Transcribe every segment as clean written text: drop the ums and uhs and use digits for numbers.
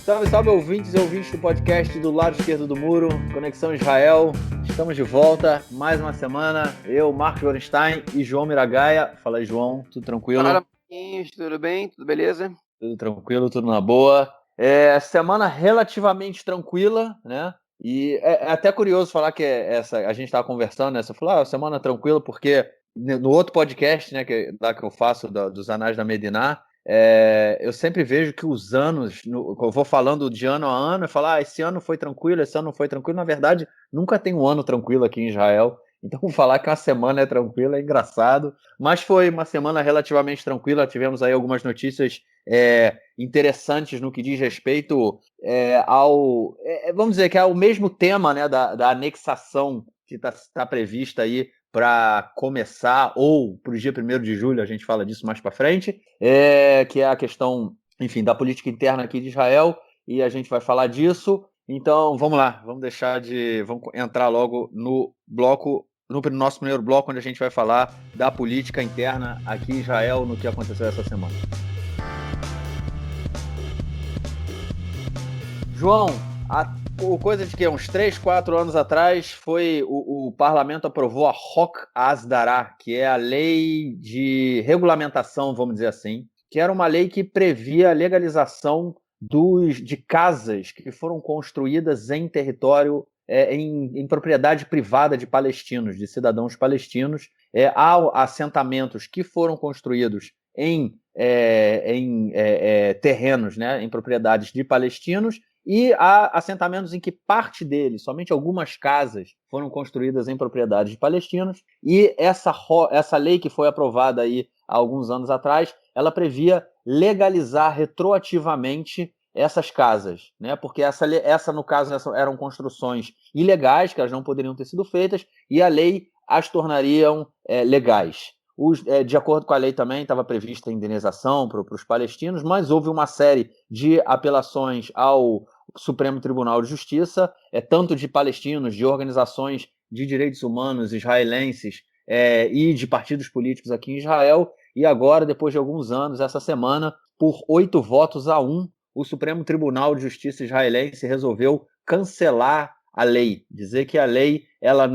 Salve, salve, ouvintes e ouvintes do podcast do lado esquerdo do muro, Conexão Israel. Estamos de volta, mais uma semana. Eu, Marcos Gorenstein e João Miragaia. Fala aí, João, tudo tranquilo? Fala, Marquinhos, tudo bem? Tudo beleza? Tudo tranquilo, tudo na boa. Semana relativamente tranquila, né? E é até curioso falar que a gente estava conversando, né? Você falou, semana tranquila, porque no outro podcast, né, que eu faço dos Anais da Mediná, eu sempre vejo que os anos, eu vou falando de ano a ano, e falo, esse ano foi tranquilo, esse ano não foi tranquilo. Na verdade, nunca tem um ano tranquilo aqui em Israel. Então, falar que uma semana é tranquila é engraçado. Mas foi uma semana relativamente tranquila. Tivemos aí algumas notícias interessantes no que diz respeito vamos dizer que é o mesmo tema, né, da anexação que está prevista aí para começar, ou para o dia 1º de julho, a gente fala disso mais para frente, que é a questão, enfim, da política interna aqui de Israel, e a gente vai falar disso. Então, vamos lá, vamos entrar logo no nosso primeiro bloco, onde a gente vai falar da política interna aqui em Israel, no que aconteceu essa semana. João, coisa de que uns 3, 4 anos atrás foi o parlamento aprovou a Hok Asdara, que é a lei de regulamentação, vamos dizer assim, que era uma lei que previa a legalização de casas que foram construídas em território, em propriedade privada de palestinos, de cidadãos palestinos, há assentamentos que foram construídos em terrenos, né, em propriedades de palestinos, e há assentamentos em que parte deles, somente algumas casas, foram construídas em propriedades de palestinos, e essa lei que foi aprovada aí há alguns anos atrás, ela previa legalizar retroativamente essas casas, né? Porque no caso, eram construções ilegais, que elas não poderiam ter sido feitas, e a lei as tornariam legais. De acordo com a lei também estava prevista a indenização para os palestinos, mas houve uma série de apelações ao Supremo Tribunal de Justiça, tanto de palestinos, de organizações de direitos humanos israelenses e de partidos políticos aqui em Israel, e agora, depois de alguns anos, essa semana, por 8-1, o Supremo Tribunal de Justiça israelense resolveu cancelar a lei, dizer que a lei ela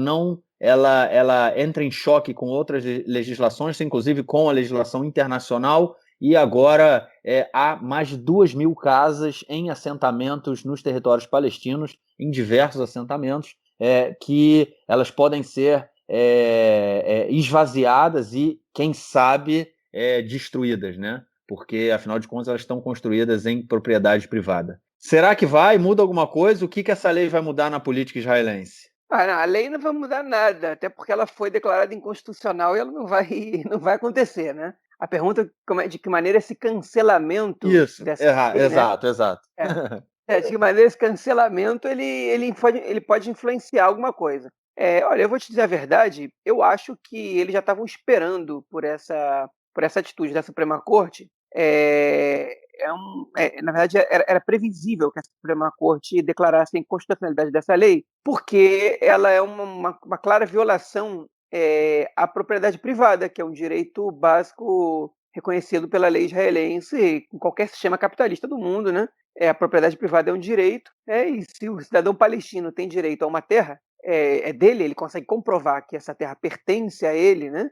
entra em choque com outras legislações, inclusive com a legislação internacional, e agora há mais de 2.000 casas em assentamentos nos territórios palestinos, em diversos assentamentos, que elas podem ser esvaziadas e, quem sabe, destruídas, né? Porque, afinal de contas, elas estão construídas em propriedade privada. Será que muda alguma coisa? O que essa lei vai mudar na política israelense? Não, a lei não vai mudar nada, até porque ela foi declarada inconstitucional e ela não vai, não vai acontecer, né? A pergunta é de que maneira esse cancelamento Isso, dessa lei, né? exato. De que maneira esse cancelamento ele pode influenciar alguma coisa. Olha, eu vou te dizer a verdade, eu acho que eles já estavam esperando por essa atitude da Suprema Corte. Na verdade, era previsível que a Suprema Corte declarasse a inconstitucionalidade dessa lei, porque ela é uma clara violação à propriedade privada, que é um direito básico reconhecido pela lei israelense em qualquer sistema capitalista do mundo, né? A propriedade privada é um direito, e se o cidadão palestino tem direito a uma terra, é dele, ele consegue comprovar que essa terra pertence a ele, né?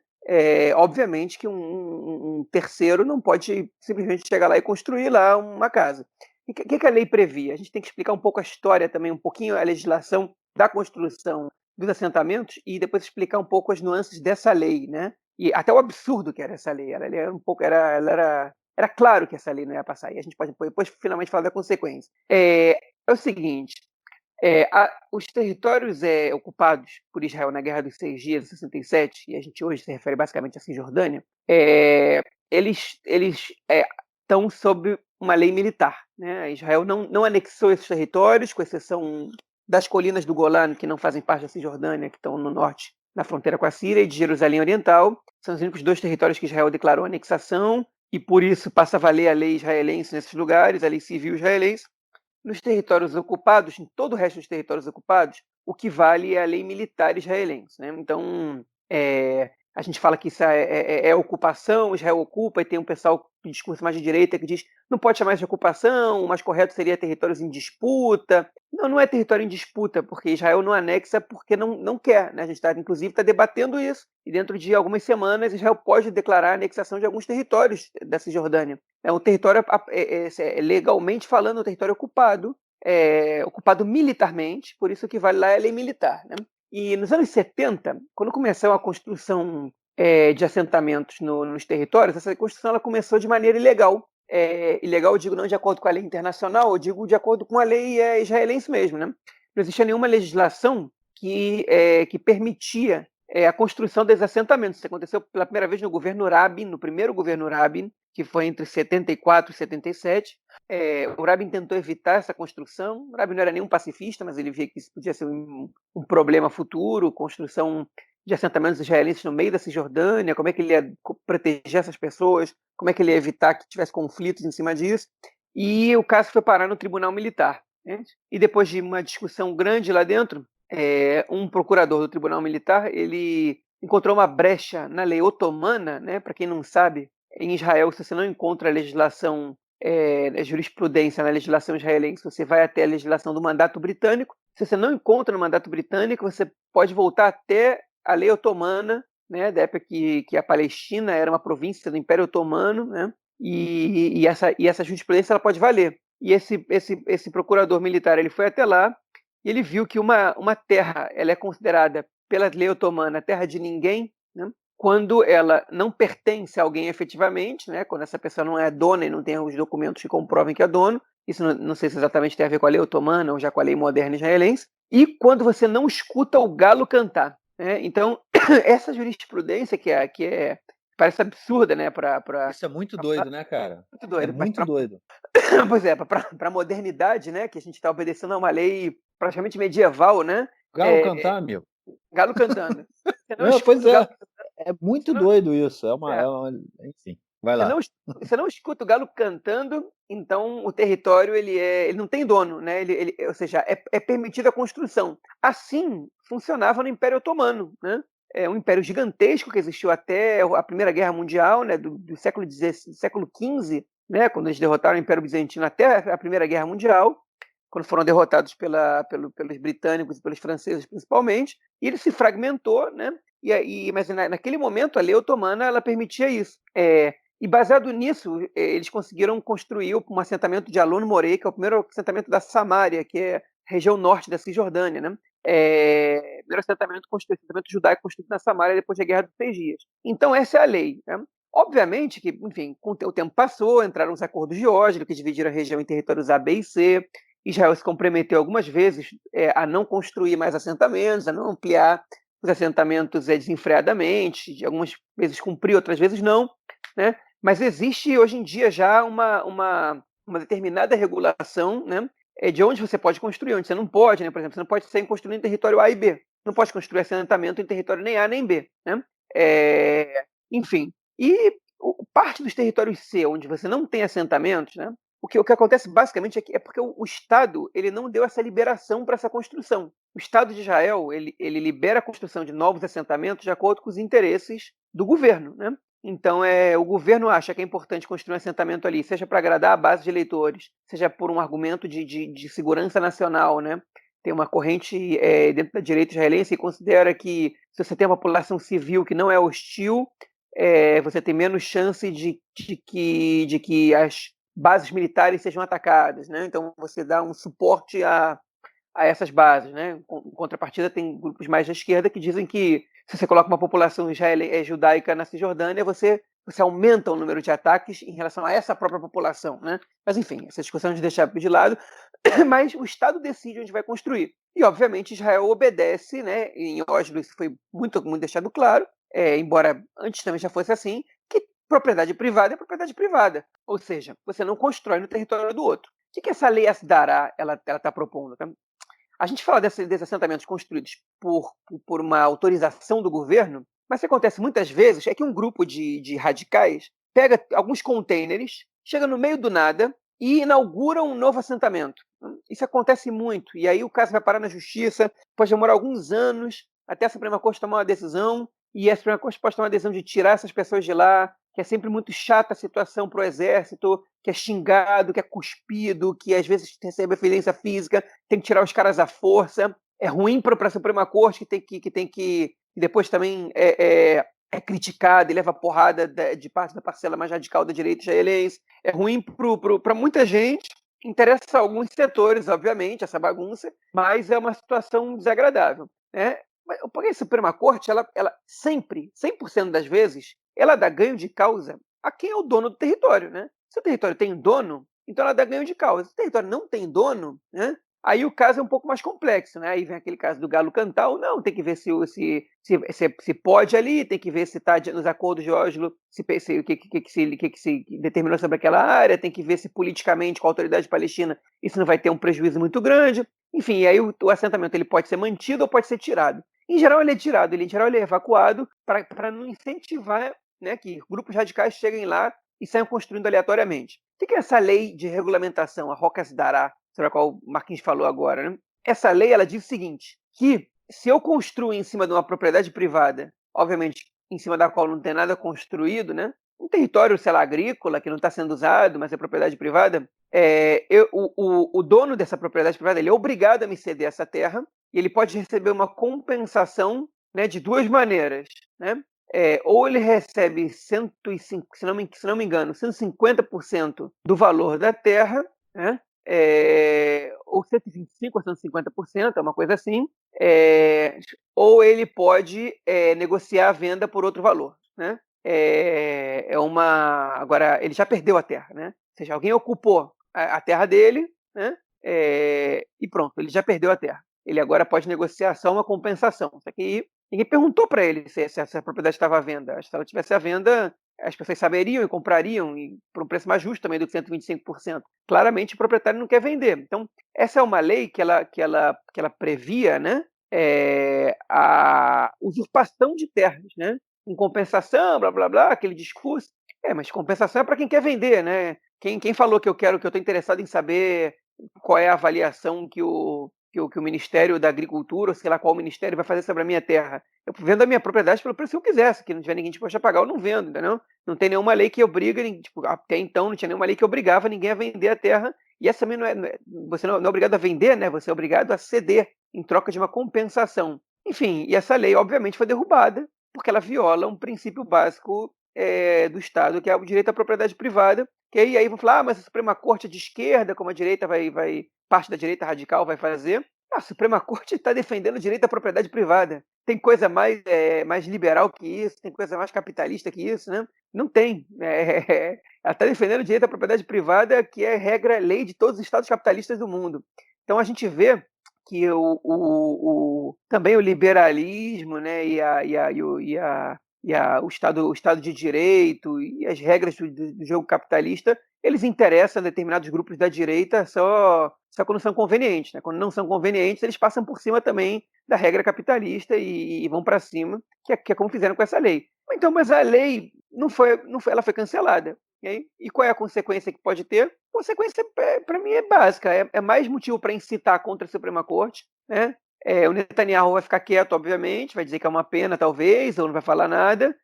Obviamente que um terceiro não pode simplesmente chegar lá e construir lá uma casa. O que a lei previa? A gente tem que explicar um pouco a história também, um pouquinho a legislação da construção dos assentamentos e depois explicar um pouco as nuances dessa lei, né? E até o absurdo que era essa lei. Ela era um pouco, era claro que essa lei não ia passar. E a gente pode depois finalmente falar da consequência. É o seguinte, os territórios ocupados por Israel na Guerra dos Seis Dias, em 67, e a gente hoje se refere basicamente à Cisjordânia, eles estão sob uma lei militar, né? Israel não anexou esses territórios, com exceção das colinas do Golã, que não fazem parte da Cisjordânia, que estão no norte, na fronteira com a Síria, e de Jerusalém Oriental. São os únicos 2 territórios que Israel declarou anexação, e por isso passa a valer a lei israelense nesses lugares, a lei civil israelense. Nos territórios ocupados, em todo o resto dos territórios ocupados, o que vale é a lei militar israelense, né? Então, A gente fala que isso é ocupação, Israel ocupa, e tem um pessoal de discurso mais de direita que diz não pode chamar isso de ocupação, o mais correto seria territórios em disputa. Não, não é território em disputa, porque Israel não anexa porque não quer. Né? A gente inclusive está debatendo isso, e dentro de algumas semanas Israel pode declarar a anexação de alguns territórios da Cisjordânia. É um território, legalmente falando, um território ocupado, ocupado militarmente, por isso que vale lá é a lei militar. Né? E nos anos 70, quando começou a construção de assentamentos nos territórios, essa construção ela começou de maneira ilegal. Ilegal, eu digo não de acordo com a lei internacional, eu digo de acordo com a lei israelense mesmo. Né? Não existia nenhuma legislação que permitia a construção desses assentamentos. Isso aconteceu pela primeira vez no governo Rabin, no primeiro governo Rabin, que foi entre 74 e 77. O Rabin tentou evitar essa construção. O Rabin não era nenhum pacifista, mas ele via que isso podia ser um problema futuro, construção de assentamentos israelenses no meio da Cisjordânia, como é que ele ia proteger essas pessoas, como é que ele ia evitar que tivesse conflitos em cima disso. E o caso foi parar no tribunal militar. Né? E depois de uma discussão grande lá dentro, um procurador do tribunal militar ele encontrou uma brecha na lei otomana. Né? Para quem não sabe, em Israel, se você não encontra a legislação, a jurisprudência na legislação israelense, você vai até a legislação do mandato britânico. Se você não encontra no mandato britânico, você pode voltar até a lei otomana, né, da época que a Palestina era uma província do Império Otomano, né, e essa jurisprudência ela pode valer. E esse procurador militar ele foi até lá e ele viu que uma terra ela é considerada pela lei otomana terra de ninguém, né, quando ela não pertence a alguém efetivamente, né, quando essa pessoa não é dona e não tem os documentos que comprovem que é dono. Isso não sei se exatamente tem a ver com a lei otomana ou já com a lei moderna israelense. E quando você não escuta o galo cantar. Então, essa jurisprudência que parece absurda, né? Isso é muito doido, né, cara? Muito doido. É muito doido. Pois é, para a modernidade, né? Que a gente está obedecendo a uma lei praticamente medieval, né? Galo cantar, amigo. Galo cantando. Não, pois é. É muito doido isso. Enfim, vai lá. Você não escuta o galo cantando, então o território ele não tem dono, né? Ou seja, é permitida a construção. Assim funcionava no Império Otomano, né? É um império gigantesco que existiu até a Primeira Guerra Mundial, né? Do século XV, né? Quando eles derrotaram o Império Bizantino até a Primeira Guerra Mundial, quando foram derrotados pelos britânicos e pelos franceses principalmente, e ele se fragmentou, né? Mas naquele momento a lei otomana ela permitia isso. E baseado nisso, eles conseguiram construir um assentamento de Alon Morei, que é o primeiro assentamento da Samária, que é a região norte da Cisjordânia, né? Primeiro assentamento judaico construído na Samária depois da Guerra dos 6 Dias. Então essa é a lei. Né? Obviamente que, enfim, com o tempo passou, entraram os acordos de Oslo, que dividiram a região em territórios A, B e C. Israel se comprometeu algumas vezes a não construir mais assentamentos, a não ampliar os assentamentos desenfreadamente, algumas vezes cumpriu, outras vezes não, né? Mas existe hoje em dia já uma determinada regulação, né, de onde você pode construir, onde você não pode, né? Por exemplo, você não pode ser construído em território A e B, não pode construir assentamento em território nem A nem B, né? Enfim, e parte dos territórios C, onde você não tem assentamentos, né? O que acontece basicamente é porque o Estado ele não deu essa liberação para essa construção. O Estado de Israel ele libera a construção de novos assentamentos de acordo com os interesses do governo. Né? Então, o governo acha que é importante construir um assentamento ali, seja para agradar a base de eleitores, seja por um argumento de segurança nacional. Né? Tem uma corrente dentro da direita israelense que considera que se você tem uma população civil que não é hostil, você tem menos chance de que as bases militares sejam atacadas, né? Então você dá um suporte a essas bases, né? Em contrapartida tem grupos mais da esquerda que dizem que se você coloca uma população judaica na Cisjordânia, você aumenta o número de ataques em relação a essa própria população, né? Mas enfim, essa discussão a gente deixa de lado, mas o Estado decide onde vai construir. E obviamente Israel obedece, né? Em Oslo isso foi muito, muito deixado claro, embora antes também já fosse assim, que propriedade privada é propriedade privada. Ou seja, você não constrói no território do outro. O que essa lei Asdará está propondo? Tá? A gente fala desses assentamentos construídos por uma autorização do governo, mas o que acontece muitas vezes é que um grupo de radicais pega alguns containers, chega no meio do nada e inaugura um novo assentamento. Isso acontece muito, e aí o caso vai parar na justiça, pode demorar alguns anos até a Suprema Corte tomar uma decisão, e a Suprema Corte pode tomar a decisão de tirar essas pessoas de lá, que é sempre muito chata a situação para o Exército, que é xingado, que é cuspido, que às vezes recebe violência física, tem que tirar os caras à força. É ruim para a Suprema Corte, que tem que depois também é criticada e leva porrada de parte da parcela mais radical da direita israelense. É ruim para muita gente, interessa a alguns setores, obviamente, essa bagunça, mas é uma situação desagradável, né? Porque a Suprema Corte, ela sempre, 100% das vezes, ela dá ganho de causa a quem é o dono do território, né? Se o território tem dono, então ela dá ganho de causa. Se o território não tem dono, né? Aí o caso é um pouco mais complexo, né? Aí vem aquele caso do galo cantar ou não, tem que ver se pode ali, tem que ver se está nos acordos de Oslo, o que se determinou sobre aquela área, tem que ver se politicamente com a autoridade palestina isso não vai ter um prejuízo muito grande. Enfim, aí o assentamento ele pode ser mantido ou pode ser tirado. Em geral ele é tirado, em geral ele é evacuado para não incentivar, né, que grupos radicais cheguem lá e saiam construindo aleatoriamente. O que é essa lei de regulamentação, a Rocas Dará, sobre a qual o Marquinhos falou agora, né? Essa lei ela diz o seguinte, que se eu construo em cima de uma propriedade privada, obviamente em cima da qual não tem nada construído, né? Um território, sei lá, agrícola, que não está sendo usado, mas é propriedade privada, o dono dessa propriedade privada ele é obrigado a me ceder essa terra e ele pode receber uma compensação, né, de duas maneiras, né? Ou ele recebe 105, se não me engano, 150% do valor da terra, né? Ou 125% ou 150%, é uma coisa assim, ou ele pode negociar a venda por outro valor, né? Agora, ele já perdeu a terra, né? Ou seja, alguém ocupou a terra dele, né? E pronto, ele já perdeu a terra. Ele agora pode negociar só uma compensação. Só que ninguém perguntou para ele se a propriedade estava à venda. Se ela tivesse à venda, as pessoas saberiam e comprariam por um preço mais justo também do que 125%. Claramente o proprietário não quer vender. Então, essa é uma lei que ela previa, né, a usurpação de terras, né? Em compensação, blá blá blá, aquele discurso. Mas compensação é para quem quer vender, né? Quem falou que eu estou interessado em saber qual é a avaliação que o Ministério da Agricultura, ou sei lá qual ministério, vai fazer sobre a minha terra. Eu vendo a minha propriedade pelo preço que eu quiser. Se não tiver ninguém disposto a pagar, eu não vendo, entendeu? Não tem nenhuma lei que obriga, até então não tinha nenhuma lei que obrigava ninguém a vender a terra. E essa também você não é obrigado a vender, né? Você é obrigado a ceder em troca de uma compensação. Enfim, e essa lei, obviamente, foi derrubada porque ela viola um princípio básico do Estado, que é o direito à propriedade privada. Que aí vão falar, mas a Suprema Corte é de esquerda, como a direita parte da direita radical vai fazer. A Suprema Corte está defendendo o direito à propriedade privada. Tem coisa mais liberal que isso? Tem coisa mais capitalista que isso, né? Não tem. Ela está defendendo o direito à propriedade privada, que é regra, lei de todos os estados capitalistas do mundo. Então a gente vê que também o liberalismo, né, o Estado de Direito e as regras do jogo capitalista, eles interessam a determinados grupos da direita só quando são convenientes, né? Quando não são convenientes, eles passam por cima também da regra capitalista e vão para cima, que é como fizeram com essa lei. Então, mas a lei ela foi cancelada. E qual é a consequência que pode ter? A consequência, para mim, é básica. É mais motivo para incitar contra a Suprema Corte, né? O Netanyahu vai ficar quieto, obviamente, vai dizer que é uma pena, talvez, ou não vai falar nada.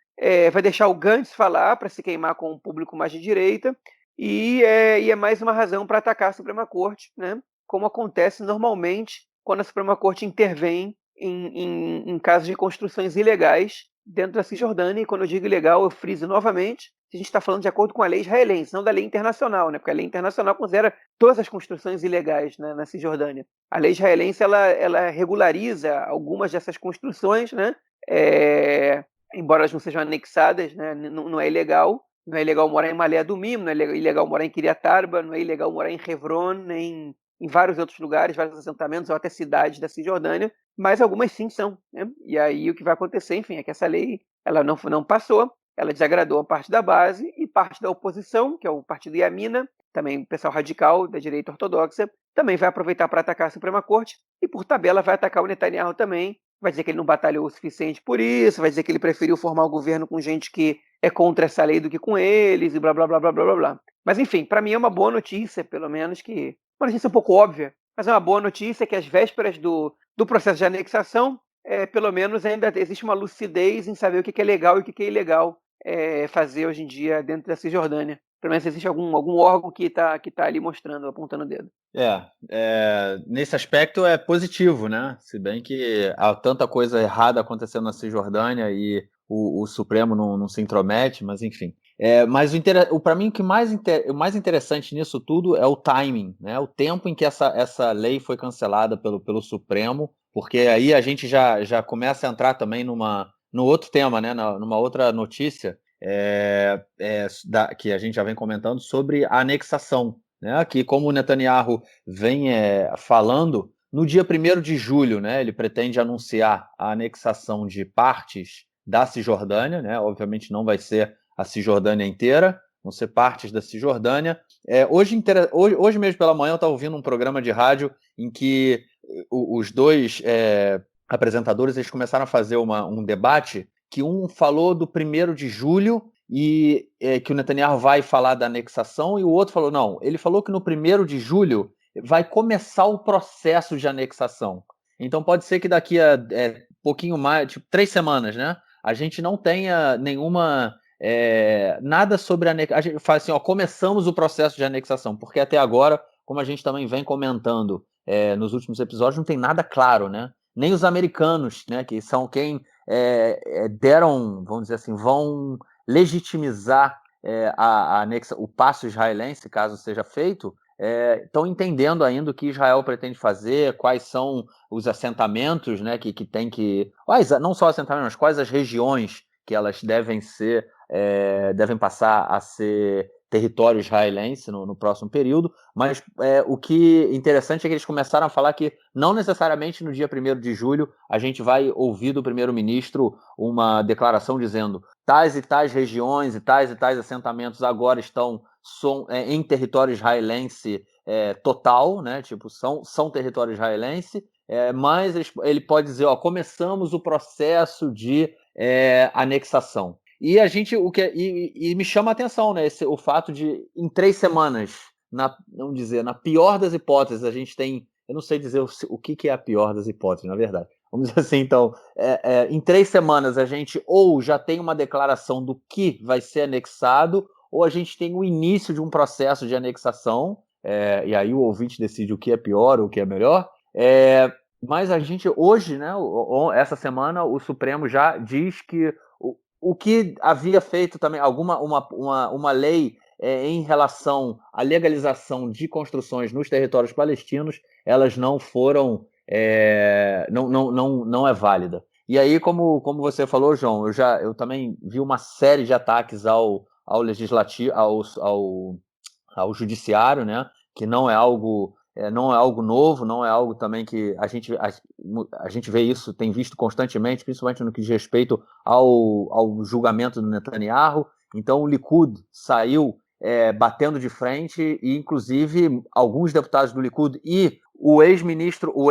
Vai deixar o Gantz falar para se queimar com um público mais de direita. E é mais uma razão para atacar a Suprema Corte, né? Como acontece normalmente quando a Suprema Corte intervém em casos de construções ilegais dentro da Cisjordânia. E quando eu digo ilegal, eu friso novamente, a gente está falando de acordo com a lei israelense, não da lei internacional, né? Porque a lei internacional considera todas as construções ilegais, né, na Cisjordânia. A lei israelense ela regulariza algumas dessas construções, né? Embora elas não sejam anexadas, né? Não é ilegal. Não é ilegal morar em Malé Adumim, não é ilegal morar em Kiryat Arba, não é ilegal morar em Hebron, nem em vários outros lugares, vários assentamentos ou até cidades da Cisjordânia, mas algumas sim são, né? E aí o que vai acontecer, enfim, é que essa lei ela não passou, ela desagradou a parte da base e parte da oposição, que é o partido Yamina, também o pessoal radical da direita ortodoxa, também vai aproveitar para atacar a Suprema Corte e, por tabela, vai atacar o Netanyahu também. Vai dizer que ele não batalhou o suficiente por isso, vai dizer que ele preferiu formar o governo com gente que é contra essa lei do que com eles, e blá, blá, blá, blá, blá, blá, blá. Mas, enfim, para mim é uma boa notícia, pelo menos, uma notícia um pouco óbvia, mas é uma boa notícia que às vésperas do processo de anexação, pelo menos ainda existe uma lucidez em saber o que é legal e o que é ilegal fazer hoje em dia dentro da Cisjordânia. Pelo menos existe algum órgão que tá ali mostrando, apontando o dedo. Nesse aspecto é positivo, né? Se bem que há tanta coisa errada acontecendo na Cisjordânia e o Supremo não se intromete, mas enfim. Mas para mim o mais interessante nisso tudo é o timing, né? O tempo em que essa lei foi cancelada pelo Supremo, porque aí a gente já começa a entrar também no outro tema, né? Numa outra notícia que a gente já vem comentando sobre a anexação, né, que como o Netanyahu vem falando, no dia 1º de julho, né, ele pretende anunciar a anexação de partes da Cisjordânia, né, obviamente não vai ser a Cisjordânia inteira, vão ser partes da Cisjordânia. Hoje mesmo pela manhã eu estava ouvindo um programa de rádio em que os dois apresentadores eles começaram a fazer um debate que um falou do 1º de julho e que o Netanyahu vai falar da anexação, e o outro falou, não, ele falou que no 1º de julho vai começar o processo de anexação. Então pode ser que daqui a pouquinho mais, tipo 3 semanas, né, a gente não tenha nenhuma nada sobre anexação. A gente fala assim, começamos o processo de anexação, porque até agora, como a gente também vem comentando nos últimos episódios, não tem nada claro, né? Nem os americanos, né, que são quem deram, vamos dizer assim, vão legitimizar o passo israelense, caso seja feito, estão entendendo ainda o que Israel pretende fazer, quais são os assentamentos, né, que tem que... Não só assentamentos, mas quais as regiões que elas devem passar a ser território israelense no próximo período, mas o que é interessante é que eles começaram a falar que não necessariamente no dia 1º de julho a gente vai ouvir do primeiro-ministro uma declaração dizendo tais e tais regiões e tais assentamentos agora estão em território israelense total, né? Tipo, são território israelense, mas ele pode dizer, começamos o processo de anexação. E a gente, e me chama a atenção, né, o fato de, em 3 semanas, vamos dizer, na pior das hipóteses, a gente tem, eu não sei dizer o que é a pior das hipóteses, na verdade. Vamos dizer assim, então, em 3 semanas a gente ou já tem uma declaração do que vai ser anexado, ou a gente tem o início de um processo de anexação, e aí o ouvinte decide o que é pior ou o que é melhor. Mas a gente, hoje, né, essa semana, o Supremo já diz que o que havia feito também, uma lei em relação à legalização de construções nos territórios palestinos, elas não foram, não é válida. E aí, como você falou, João, eu também vi uma série de ataques ao legislativo, ao judiciário, né, que não é algo novo, não é algo também que a gente vê isso, tem visto constantemente, principalmente no que diz respeito ao julgamento do Netanyahu. Então o Likud saiu batendo de frente, e inclusive alguns deputados do Likud e o ex-ministro, o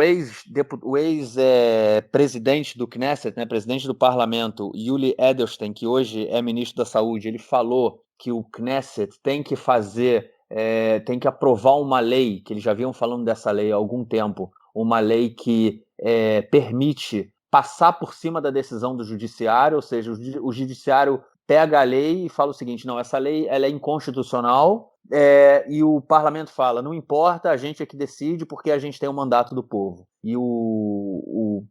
ex-presidente do Knesset, né, presidente do parlamento, Yuli Edelstein, que hoje é ministro da Saúde, ele falou que o Knesset tem que tem que aprovar uma lei, que eles já vinham falando dessa lei há algum tempo, uma lei que permite passar por cima da decisão do judiciário, ou seja, o judiciário pega a lei e fala o seguinte, não, essa lei ela é inconstitucional, e o parlamento fala, não importa, a gente é que decide porque a gente tem o mandato do povo. E o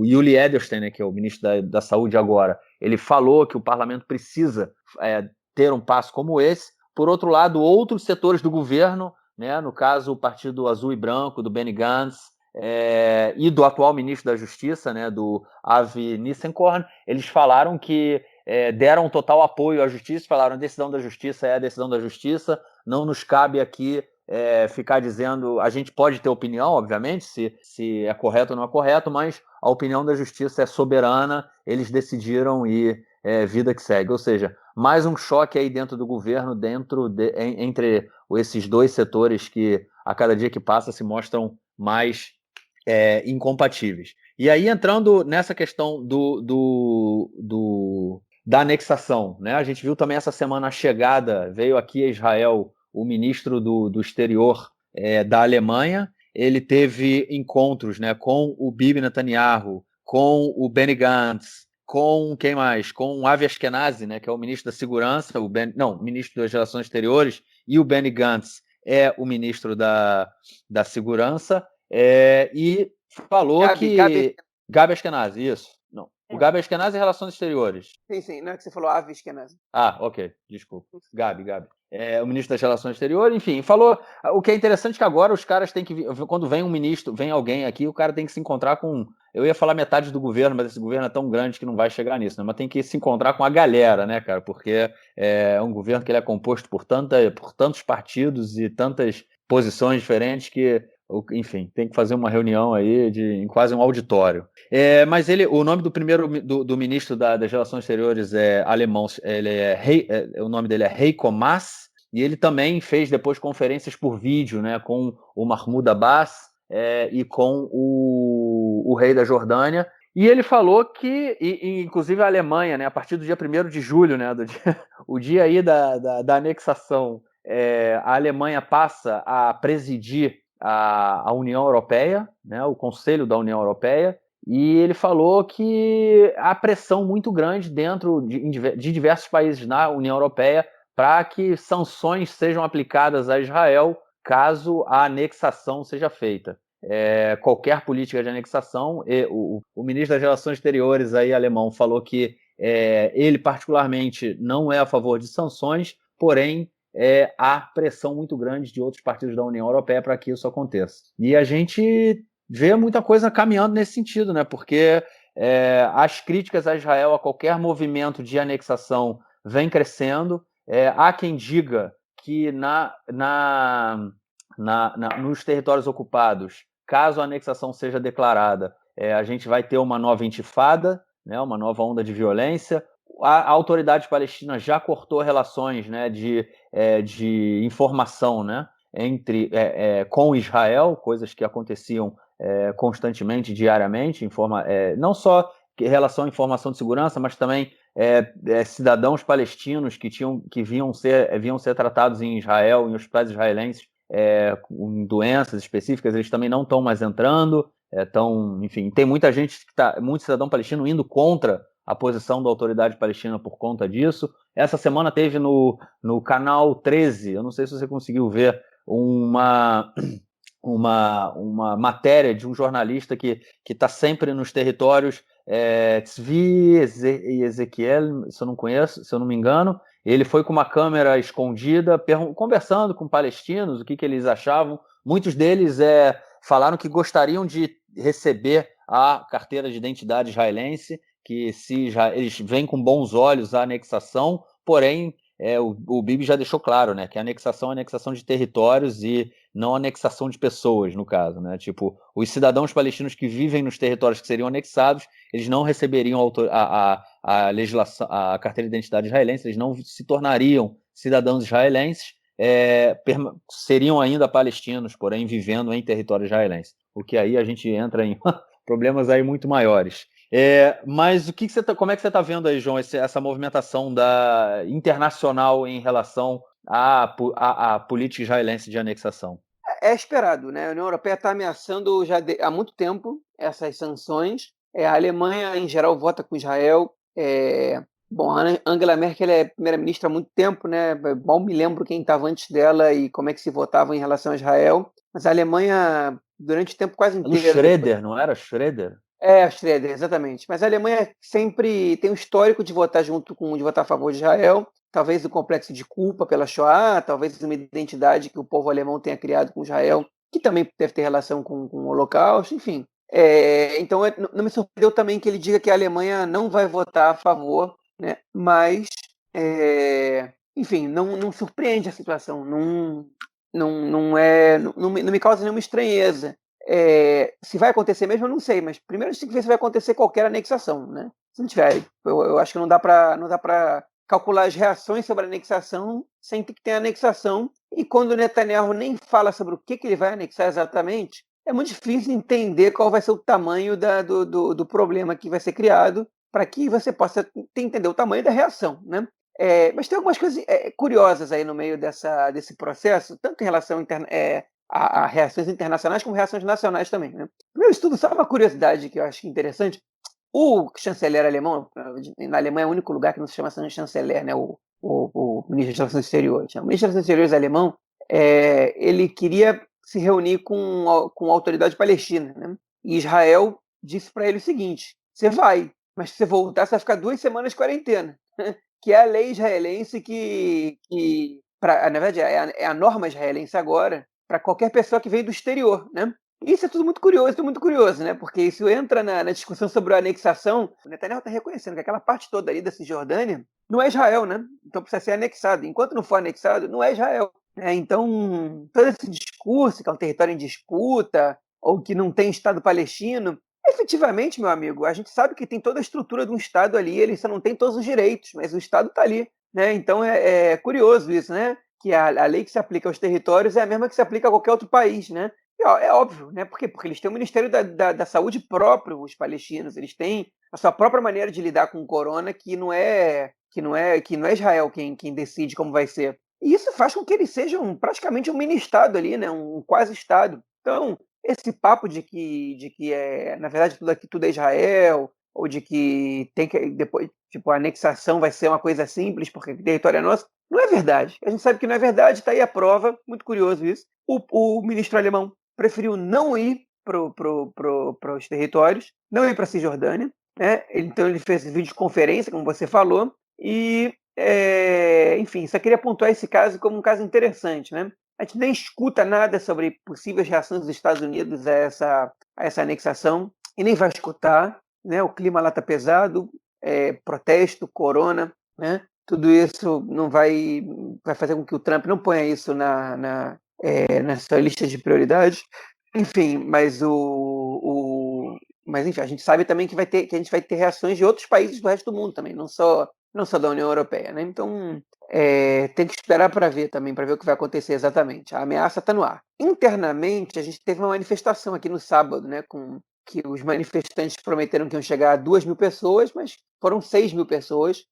Yuli Edelstein, né, que é o ministro da Saúde agora, ele falou que o parlamento precisa ter um passo como esse. Por outro lado, outros setores do governo, né, no caso o Partido Azul e Branco, do Benny Gantz, e do atual ministro da Justiça, né, do Avi Nissenkorn, eles falaram que deram total apoio à justiça, falaram a decisão da justiça é a decisão da justiça, não nos cabe aqui ficar dizendo, a gente pode ter opinião, obviamente, se é correto ou não é correto, mas a opinião da justiça é soberana, eles decidiram e vida que segue. Ou seja, mais um choque aí dentro do governo, entre esses dois setores que a cada dia que passa se mostram mais incompatíveis. E aí, entrando nessa questão da anexação, né? A gente viu também essa semana a chegada, veio aqui a Israel o ministro do exterior da Alemanha, ele teve encontros, né, com o Bibi Netanyahu, com o Benny Gantz, com quem mais? Com o Avi Ashkenazi, né, que é o ministro da Segurança, ministro das Relações Exteriores, e o Benny Gantz é o ministro da Segurança, e falou que... Gabi Ashkenazi, isso. Não. O Gabi Ashkenazi é Relações Exteriores. Sim, não é que você falou Avi Ashkenazi. Ok, desculpa. Gabi. O ministro das Relações Exteriores, enfim, falou. O que é interessante é que agora os caras têm que vir, quando vem um ministro, vem alguém aqui, o cara tem que se encontrar com... Eu ia falar metade do governo, mas esse governo é tão grande que não vai chegar nisso, né? Mas tem que se encontrar com a galera, né, cara? Porque é um governo que ele é composto por tantos partidos e tantas posições diferentes que, enfim, tem que fazer uma reunião aí em quase um auditório. Mas o nome do primeiro do ministro das Relações Exteriores é alemão, o nome dele é Heiko Maas, e ele também fez depois conferências por vídeo, né, com o Mahmoud Abbas e com o rei da Jordânia. E ele falou que, inclusive a Alemanha, né, a partir do dia 1º de julho, né, o dia aí da anexação, a Alemanha passa a presidir a União Europeia, né, o Conselho da União Europeia, e ele falou que há pressão muito grande dentro de diversos países na União Europeia para que sanções sejam aplicadas a Israel caso a anexação seja feita. Qualquer política de anexação, o ministro das Relações Exteriores aí, alemão, falou que ele particularmente não é a favor de sanções, porém há pressão muito grande de outros partidos da União Europeia para que isso aconteça. E a gente vê muita coisa caminhando nesse sentido, né? Porque as críticas a Israel a qualquer movimento de anexação vem crescendo. Há quem diga que nos territórios ocupados, caso a anexação seja declarada, a gente vai ter uma nova intifada, né? Uma nova onda de violência. A autoridade palestina já cortou relações, né, de informação, né, com Israel, coisas que aconteciam constantemente, diariamente, não só em relação à informação de segurança, mas também cidadãos palestinos que vinham ser tratados em Israel, em hospitais israelenses, com doenças específicas, eles também não estão mais entrando. Enfim, tem muita gente muito cidadão palestino indo contra a posição da autoridade palestina por conta disso. Essa semana teve no canal 13, eu não sei se você conseguiu ver, uma matéria de um jornalista que está sempre nos territórios, Tzvi Ezequiel, se eu não conheço, se eu não me engano. Ele foi com uma câmera escondida, conversando com palestinos, o que eles achavam. Muitos deles falaram que gostariam de receber a carteira de identidade israelense, que eles veem com bons olhos a anexação, porém o Bibi já deixou claro, né, que a anexação é anexação de territórios e não anexação de pessoas, no caso, né? Tipo, os cidadãos palestinos que vivem nos territórios que seriam anexados, eles não receberiam a legislação, a carteira de identidade israelense, eles não se tornariam cidadãos israelenses, seriam ainda palestinos, porém vivendo em território israelense. O que aí a gente entra em problemas aí muito maiores. Mas como é que você está vendo aí, João, essa movimentação internacional em relação à política israelense de anexação? É esperado, né? A União Europeia está ameaçando há muito tempo essas sanções. A Alemanha, em geral, vota com Israel. Bom, a Angela Merkel é primeira-ministra há muito tempo, né? Mal me lembro quem estava antes dela e como é que se votava em relação a Israel. Mas a Alemanha, durante o tempo quase inteiro... Schroeder, não era Schroeder? Schroeder, exatamente. Mas a Alemanha sempre tem um histórico de votar de votar a favor de Israel. Talvez o complexo de culpa pela Shoah, talvez uma identidade que o povo alemão tenha criado com Israel, que também deve ter relação com o Holocausto, enfim. Então, não me surpreendeu também que ele diga que a Alemanha não vai votar a favor, né? Mas, enfim, não surpreende a situação, não me causa nenhuma estranheza. Se vai acontecer mesmo, eu não sei, mas primeiro a gente tem que ver se vai acontecer qualquer anexação, né? Se não tiver, eu acho que não dá para calcular as reações sobre a anexação sem ter que ter anexação. E quando o Netanyahu nem fala sobre o que ele vai anexar exatamente, é muito difícil entender qual vai ser o tamanho do problema que vai ser criado para que você possa entender o tamanho da reação, né? Mas tem algumas coisas curiosas aí no meio desse processo, tanto em relação a reações internacionais como reações nacionais também, né? Meu estudo, só uma curiosidade que eu acho interessante, O chanceler alemão, na Alemanha é o único lugar que não se chama chanceler, né? O ministro das Relações Exteriores. O ministro das Relações Exteriores alemão, ele queria se reunir com a autoridade palestina, né? E Israel disse para ele o seguinte: você vai, mas se você voltar, você vai ficar 2 semanas de quarentena. Que é a lei israelense na verdade, é a norma israelense agora para qualquer pessoa que vem do exterior, né? Isso é tudo muito curioso, né? Porque isso entra na discussão sobre a anexação. O Netanyahu está reconhecendo que aquela parte toda ali da Cisjordânia não é Israel, né? Então precisa ser anexado. Enquanto não for anexado, não é Israel. Então, todo esse discurso que é um território em disputa, ou que não tem Estado palestino, efetivamente, meu amigo, a gente sabe que tem toda a estrutura de um Estado ali, ele só não tem todos os direitos, mas o Estado está ali, né? Então é curioso isso, né? Que a lei que se aplica aos territórios é a mesma que se aplica a qualquer outro país, né? É óbvio, né? Por quê? Porque eles têm um Ministério da Saúde próprio, os palestinos, eles têm a sua própria maneira de lidar com o corona, que não é Israel quem decide como vai ser. E isso faz com que eles sejam praticamente um mini-estado ali, né? Um quase-estado. Então, esse papo de que na verdade tudo é Israel, ou de que tem que depois, tipo, a anexação vai ser uma coisa simples porque o território é nosso, não é verdade. A gente sabe que não é verdade, está aí a prova, muito curioso isso. O ministro alemão preferiu não ir para os territórios, não ir para a Cisjordânia, né? Então ele fez videoconferência, como você falou, e enfim, só queria pontuar esse caso como um caso interessante, né? A gente nem escuta nada sobre possíveis reações dos Estados Unidos a essa anexação, e nem vai escutar, né? O clima lá está pesado, protesto, corona, né? Tudo isso não vai fazer com que o Trump não ponha isso na sua lista de prioridades. Enfim, mas enfim, a gente sabe também que a gente vai ter reações de outros países do resto do mundo também, não só da União Europeia, né? Então, tem que esperar para ver também, para ver o que vai acontecer exatamente. A ameaça está no ar. Internamente, a gente teve uma manifestação aqui no sábado, né, que os manifestantes prometeram que iam chegar a 2.000 pessoas, mas foram 6.000 pessoas.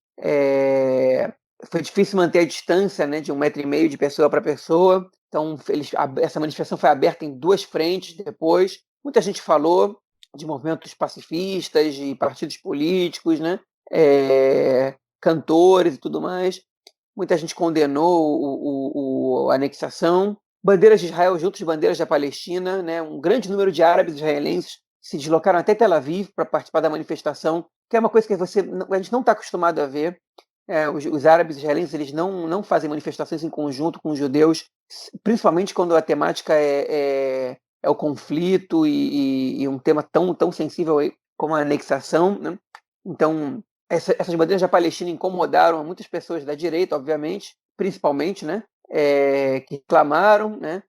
Foi difícil manter a distância, né, de 1,5 metro de pessoa para pessoa. Então, essa manifestação foi aberta em 2 frentes depois. Muita gente falou de movimentos pacifistas, de partidos políticos, né? Cantores e tudo mais. Muita gente condenou a anexação. Bandeiras de Israel junto de bandeiras da Palestina, né? Um grande número de árabes israelenses se deslocaram até Tel Aviv para participar da manifestação, que é uma coisa que a gente não está acostumado a ver. Os árabes israelenses eles não fazem manifestações em conjunto com os judeus, principalmente quando a temática é o conflito e um tema tão sensível como a anexação, né? Então, essas bandeiras da Palestina incomodaram muitas pessoas da direita, obviamente, principalmente, né? Que reclamaram, né?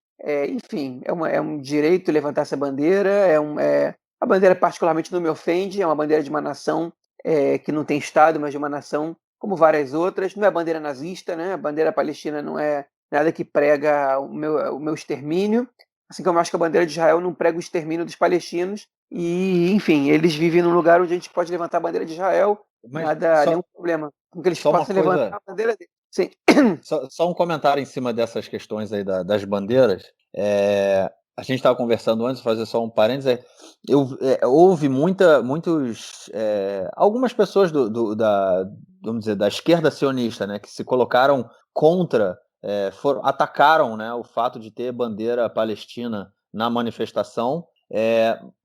Enfim, é um direito levantar essa bandeira, a bandeira particularmente não me ofende, é uma bandeira de uma nação que não tem Estado, mas de uma nação como várias outras. Não é bandeira nazista, né? A bandeira palestina não é nada que prega o meu extermínio, assim como eu acho que a bandeira de Israel não prega o extermínio dos palestinos. E, enfim, eles vivem num lugar onde a gente pode levantar a bandeira de Israel, Mas nenhum problema com que eles só uma possam levantar coisa, a bandeira deles. Sim. só um comentário em cima dessas questões aí das bandeiras. A gente estava conversando antes, fazer só um parênteses. Houve algumas pessoas vamos dizer, da esquerda sionista, né, que se colocaram contra, atacaram, né, o fato de ter bandeira palestina na manifestação.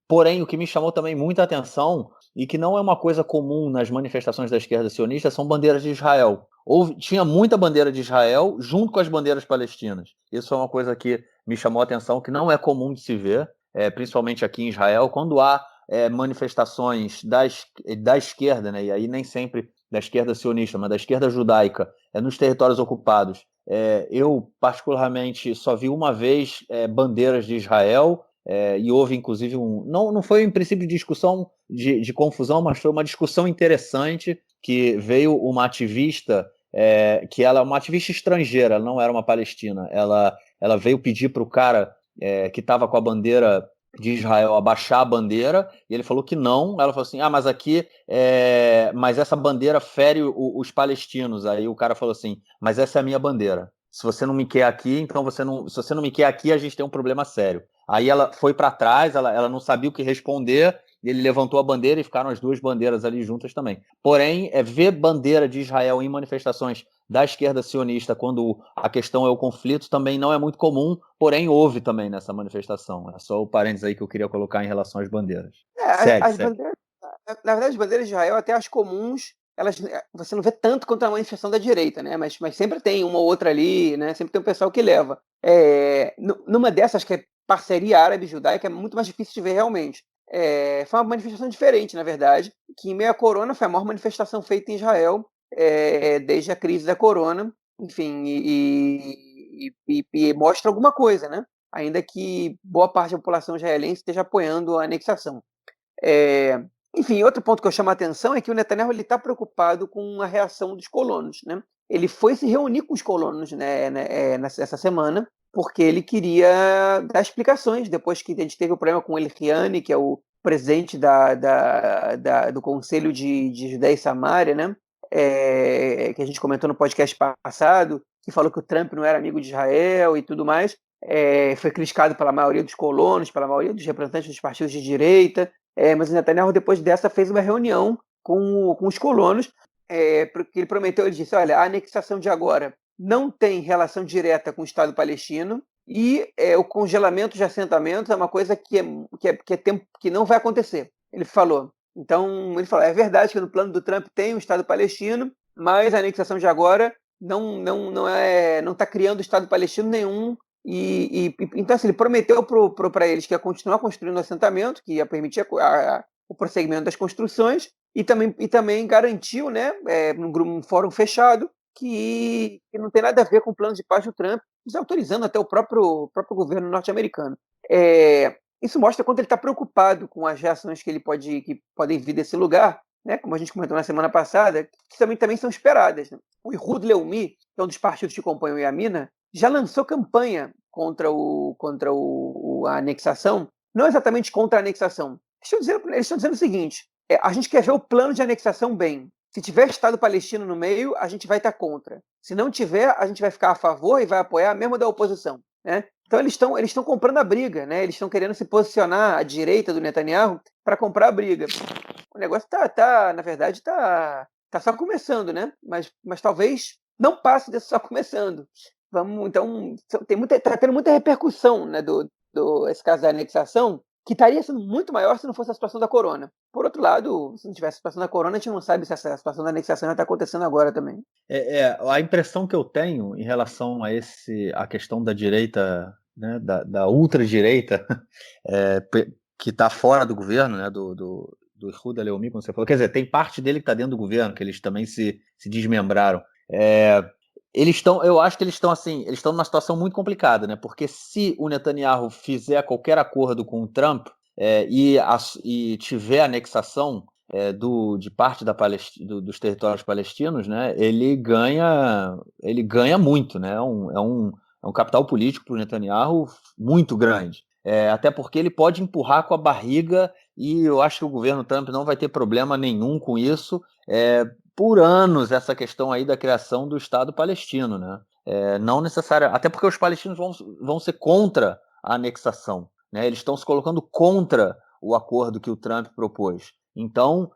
Porém, o que me chamou também muita atenção e que não é uma coisa comum nas manifestações da esquerda sionista são bandeiras de Israel. Tinha muita bandeira de Israel junto com as bandeiras palestinas. Isso é uma coisa que me chamou a atenção, que não é comum de se ver, principalmente aqui em Israel, quando há manifestações da esquerda, né, e aí nem sempre da esquerda sionista, mas da esquerda judaica, nos territórios ocupados. Eu, particularmente, só vi uma vez bandeiras de Israel, e houve, inclusive, não foi, em princípio, discussão de confusão, mas foi uma discussão interessante, que veio uma ativista, que ela é uma ativista estrangeira, ela não era uma palestina, ela veio pedir para o cara que estava com a bandeira de Israel abaixar a bandeira, e ele falou que não. Ela falou assim, mas aqui mas essa bandeira fere os palestinos. Aí o cara falou assim, mas essa é a minha bandeira, se você não me quer aqui, então se você não me quer aqui, a gente tem um problema sério. Aí ela foi para trás, ela não sabia o que responder, ele levantou a bandeira e ficaram as duas bandeiras ali juntas também. Porém, ver bandeira de Israel em manifestações da esquerda sionista quando a questão é o conflito também não é muito comum, porém houve também nessa manifestação. É só o parênteses aí que eu queria colocar em relação às bandeiras. Segue, As segue. bandeiras, na verdade, as bandeiras de Israel, até as comuns, elas, você não vê tanto quanto a manifestação da direita, né? Mas sempre tem uma ou outra ali, né? Sempre tem um pessoal que leva. Numa dessas, que é parceria árabe-judaica, é muito mais difícil de ver realmente. Foi uma manifestação diferente, na verdade, que em meio à corona foi a maior manifestação feita em Israel desde a crise da corona, enfim, e mostra alguma coisa, né? Ainda que boa parte da população israelense esteja apoiando a anexação. Enfim, outro ponto que eu chamo a atenção é que o Netanyahu está preocupado com a reação dos colonos, né? Ele foi se reunir com os colonos, né, nessa semana, porque ele queria dar explicações, depois que a gente teve o problema com o Eliane, que é o presidente do Conselho de Judéia e Samária, né? Que a gente comentou no podcast passado, que falou que o Trump não era amigo de Israel e tudo mais. Foi criticado pela maioria dos colonos, pela maioria dos representantes dos partidos de direita, mas o Netanyahu, depois dessa, fez uma reunião com os colonos, porque ele prometeu, ele disse, olha, a anexação de agora não tem relação direta com o Estado palestino, e o congelamento de assentamentos é uma coisa que não vai acontecer. Ele falou. Então, ele falou, é verdade que no plano do Trump tem um Estado palestino, mas a anexação de agora não está criando Estado palestino nenhum. Então, assim, ele prometeu para eles que ia continuar construindo o assentamento, que ia permitir o prosseguimento das construções, e também garantiu, né, num fórum fechado, que não tem nada a ver com o plano de paz do Trump, desautorizando até o próprio governo norte-americano. Isso mostra quanto ele está preocupado com as reações que podem vir desse lugar, né, como a gente comentou na semana passada, que também são esperadas. Né? O Ihud Leumi, que é um dos partidos que compõem o Yamina, já lançou campanha contra a anexação, não exatamente contra a anexação. Eles estão dizendo o seguinte, a gente quer ver o plano de anexação bem. Se tiver Estado palestino no meio, a gente vai estar contra. Se não tiver, a gente vai ficar a favor e vai apoiar mesmo da oposição. Né? Então eles estão comprando a briga, né? Eles estão querendo se posicionar à direita do Netanyahu para comprar a briga. O negócio na verdade, está só começando, né? Mas talvez não passe desse só começando. Então, está tendo muita repercussão, né, esse caso da anexação, que estaria sendo muito maior se não fosse a situação da corona. Por outro lado, se não tivesse a situação da corona, a gente não sabe se essa situação da anexação está acontecendo agora também. A impressão que eu tenho em relação a questão da direita, né, da ultradireita, que está fora do governo, né, do Ihud Leumi, como você falou, quer dizer, tem parte dele que está dentro do governo, que eles também se desmembraram. Eu acho que eles estão numa situação muito complicada, né? Porque se o Netanyahu fizer qualquer acordo com o Trump e tiver anexação de parte dos territórios palestinos, né? Ele ganha muito, né? É um capital político para o Netanyahu muito grande. Até porque ele pode empurrar com a barriga e eu acho que o governo Trump não vai ter problema nenhum com isso. Por anos essa questão aí da criação do Estado palestino, né? Não necessariamente, até porque os palestinos vão ser contra a anexação, né? Eles estão se colocando contra o acordo que o Trump propôs. Então,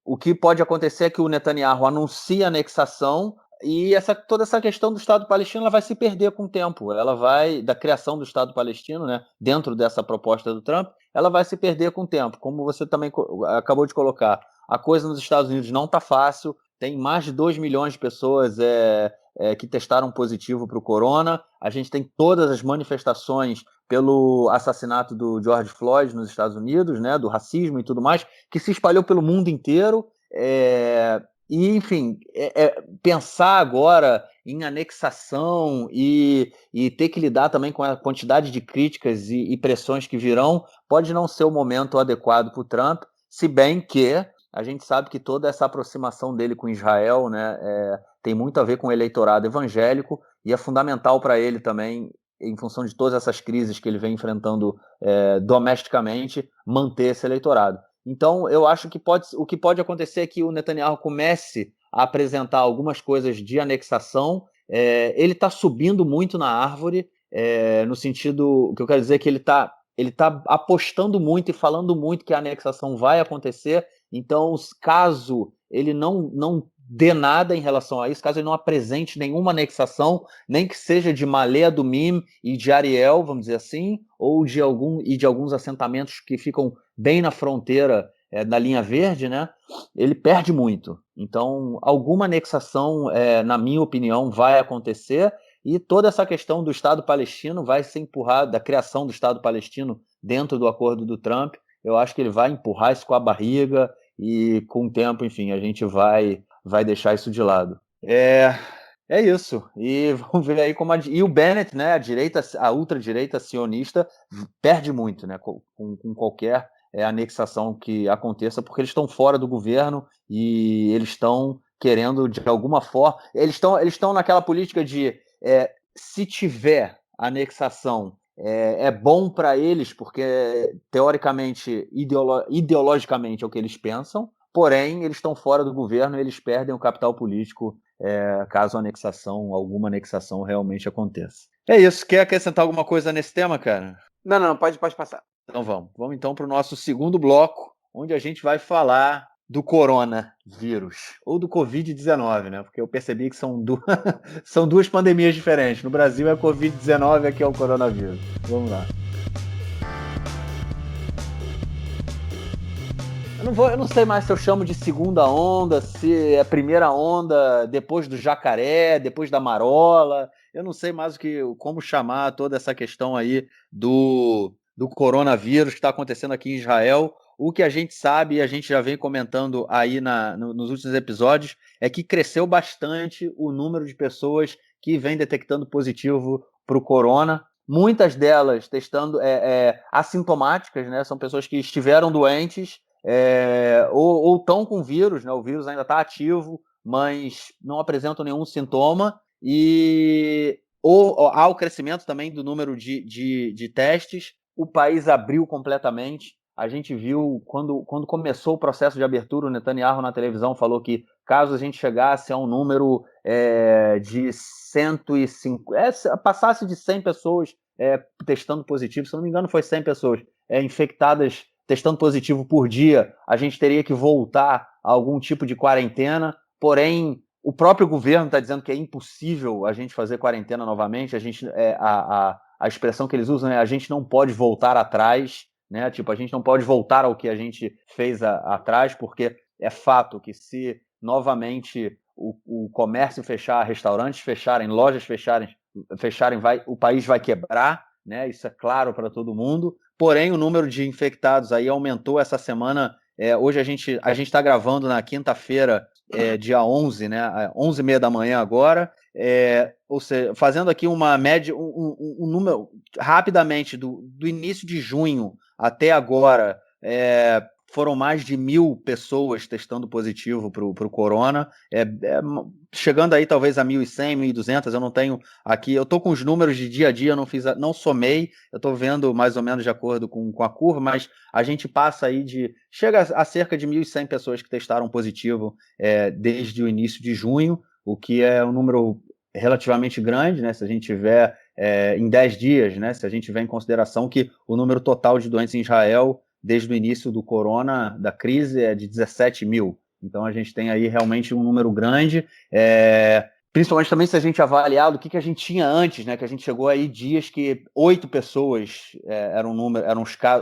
o que pode acontecer é que o Netanyahu anuncie a anexação e toda essa questão do Estado palestino ela vai se perder com o tempo. Da criação do Estado palestino, né, dentro dessa proposta do Trump, ela vai se perder com o tempo. Como você também acabou de colocar, a coisa nos Estados Unidos não está fácil, tem mais de 2 milhões de pessoas que testaram positivo para o corona, a gente tem todas as manifestações pelo assassinato do George Floyd nos Estados Unidos, né, do racismo e tudo mais, que se espalhou pelo mundo inteiro, e, enfim, pensar agora em anexação e ter que lidar também com a quantidade de críticas e pressões que virão, pode não ser o momento adequado para o Trump, se bem que a gente sabe que toda essa aproximação dele com Israel, né, tem muito a ver com o eleitorado evangélico e é fundamental para ele também, em função de todas essas crises que ele vem enfrentando domesticamente, manter esse eleitorado. Então, eu acho que o que pode acontecer é que o Netanyahu comece a apresentar algumas coisas de anexação. Ele está subindo muito na árvore, no sentido que eu quero dizer que ele está ele tá apostando muito e falando muito que a anexação vai acontecer. Então, caso ele não dê nada em relação a isso, caso ele não apresente nenhuma anexação, nem que seja de Malé Adumim e de Ariel, vamos dizer assim, ou de alguns assentamentos que ficam bem na fronteira da linha verde, né? Ele perde muito. Então, alguma anexação, na minha opinião, vai acontecer, e toda essa questão do Estado palestino vai ser empurrada, da criação do Estado palestino dentro do acordo do Trump. Eu acho que ele vai empurrar isso com a barriga, e com o tempo, enfim, a gente vai deixar isso de lado. É isso. E vamos ver aí como e o Bennett, né, a ultradireita sionista, perde muito, né, com qualquer anexação que aconteça, porque eles estão fora do governo e eles estão querendo, de alguma forma, eles estão naquela política de se tiver anexação, é bom para eles, porque teoricamente, ideologicamente é o que eles pensam, porém eles estão fora do governo e eles perdem o capital político caso alguma anexação realmente aconteça. É isso. Quer acrescentar alguma coisa nesse tema, cara? Não, pode passar. Então vamos. Vamos então para o nosso segundo bloco, onde a gente vai falar do coronavírus, ou do Covid-19, né? Porque eu percebi que são são duas pandemias diferentes. No Brasil é Covid-19, aqui é o coronavírus. Vamos lá. Eu não sei mais se eu chamo de segunda onda, se é primeira onda depois do jacaré, depois da marola. Eu não sei mais como chamar toda essa questão aí do coronavírus que está acontecendo aqui em Israel. O que a gente sabe, e a gente já vem comentando aí nos últimos episódios, é que cresceu bastante o número de pessoas que vem detectando positivo para o corona. Muitas delas testando assintomáticas, né? São pessoas que estiveram doentes, ou estão com vírus, né? O vírus ainda está ativo, mas não apresentam nenhum sintoma, ou há o crescimento também do número de testes. O país abriu completamente. A gente viu, quando começou o processo de abertura, o Netanyahu na televisão falou que caso a gente chegasse a um número de 150, passasse de 100 pessoas testando positivo, se não me engano foi 100 pessoas infectadas testando positivo por dia, a gente teria que voltar a algum tipo de quarentena. Porém, o próprio governo está dizendo que é impossível a gente fazer quarentena novamente. A expressão que eles usam é: a gente não pode voltar atrás, né? Tipo, a gente não pode voltar ao que a gente fez atrás, porque é fato que se novamente o comércio fechar, restaurantes fecharem, lojas fecharem, o país vai quebrar, né? Isso é claro para todo mundo. Porém, o número de infectados aí aumentou essa semana. Hoje a gente está gravando na quinta-feira, dia 11, né? 11h30 da manhã agora. Ou seja, fazendo aqui uma média, um número rapidamente do início de junho até agora, foram mais de 1.000 pessoas testando positivo para o corona, chegando aí talvez a 1.100, 1.200, eu não tenho aqui, eu estou com os números de dia a dia, não somei, eu estou vendo mais ou menos de acordo com a curva, mas a gente passa aí chega a cerca de 1.100 pessoas que testaram positivo desde o início de junho, o que é um número relativamente grande, né? Se a gente tiver em 10 dias, né? Se a gente tiver em consideração que o número total de doentes em Israel desde o início do corona, da crise, é de 17 mil. Então a gente tem aí realmente um número grande, principalmente também se a gente avaliar do que a gente tinha antes, né? Que a gente chegou aí dias que 8 pessoas eram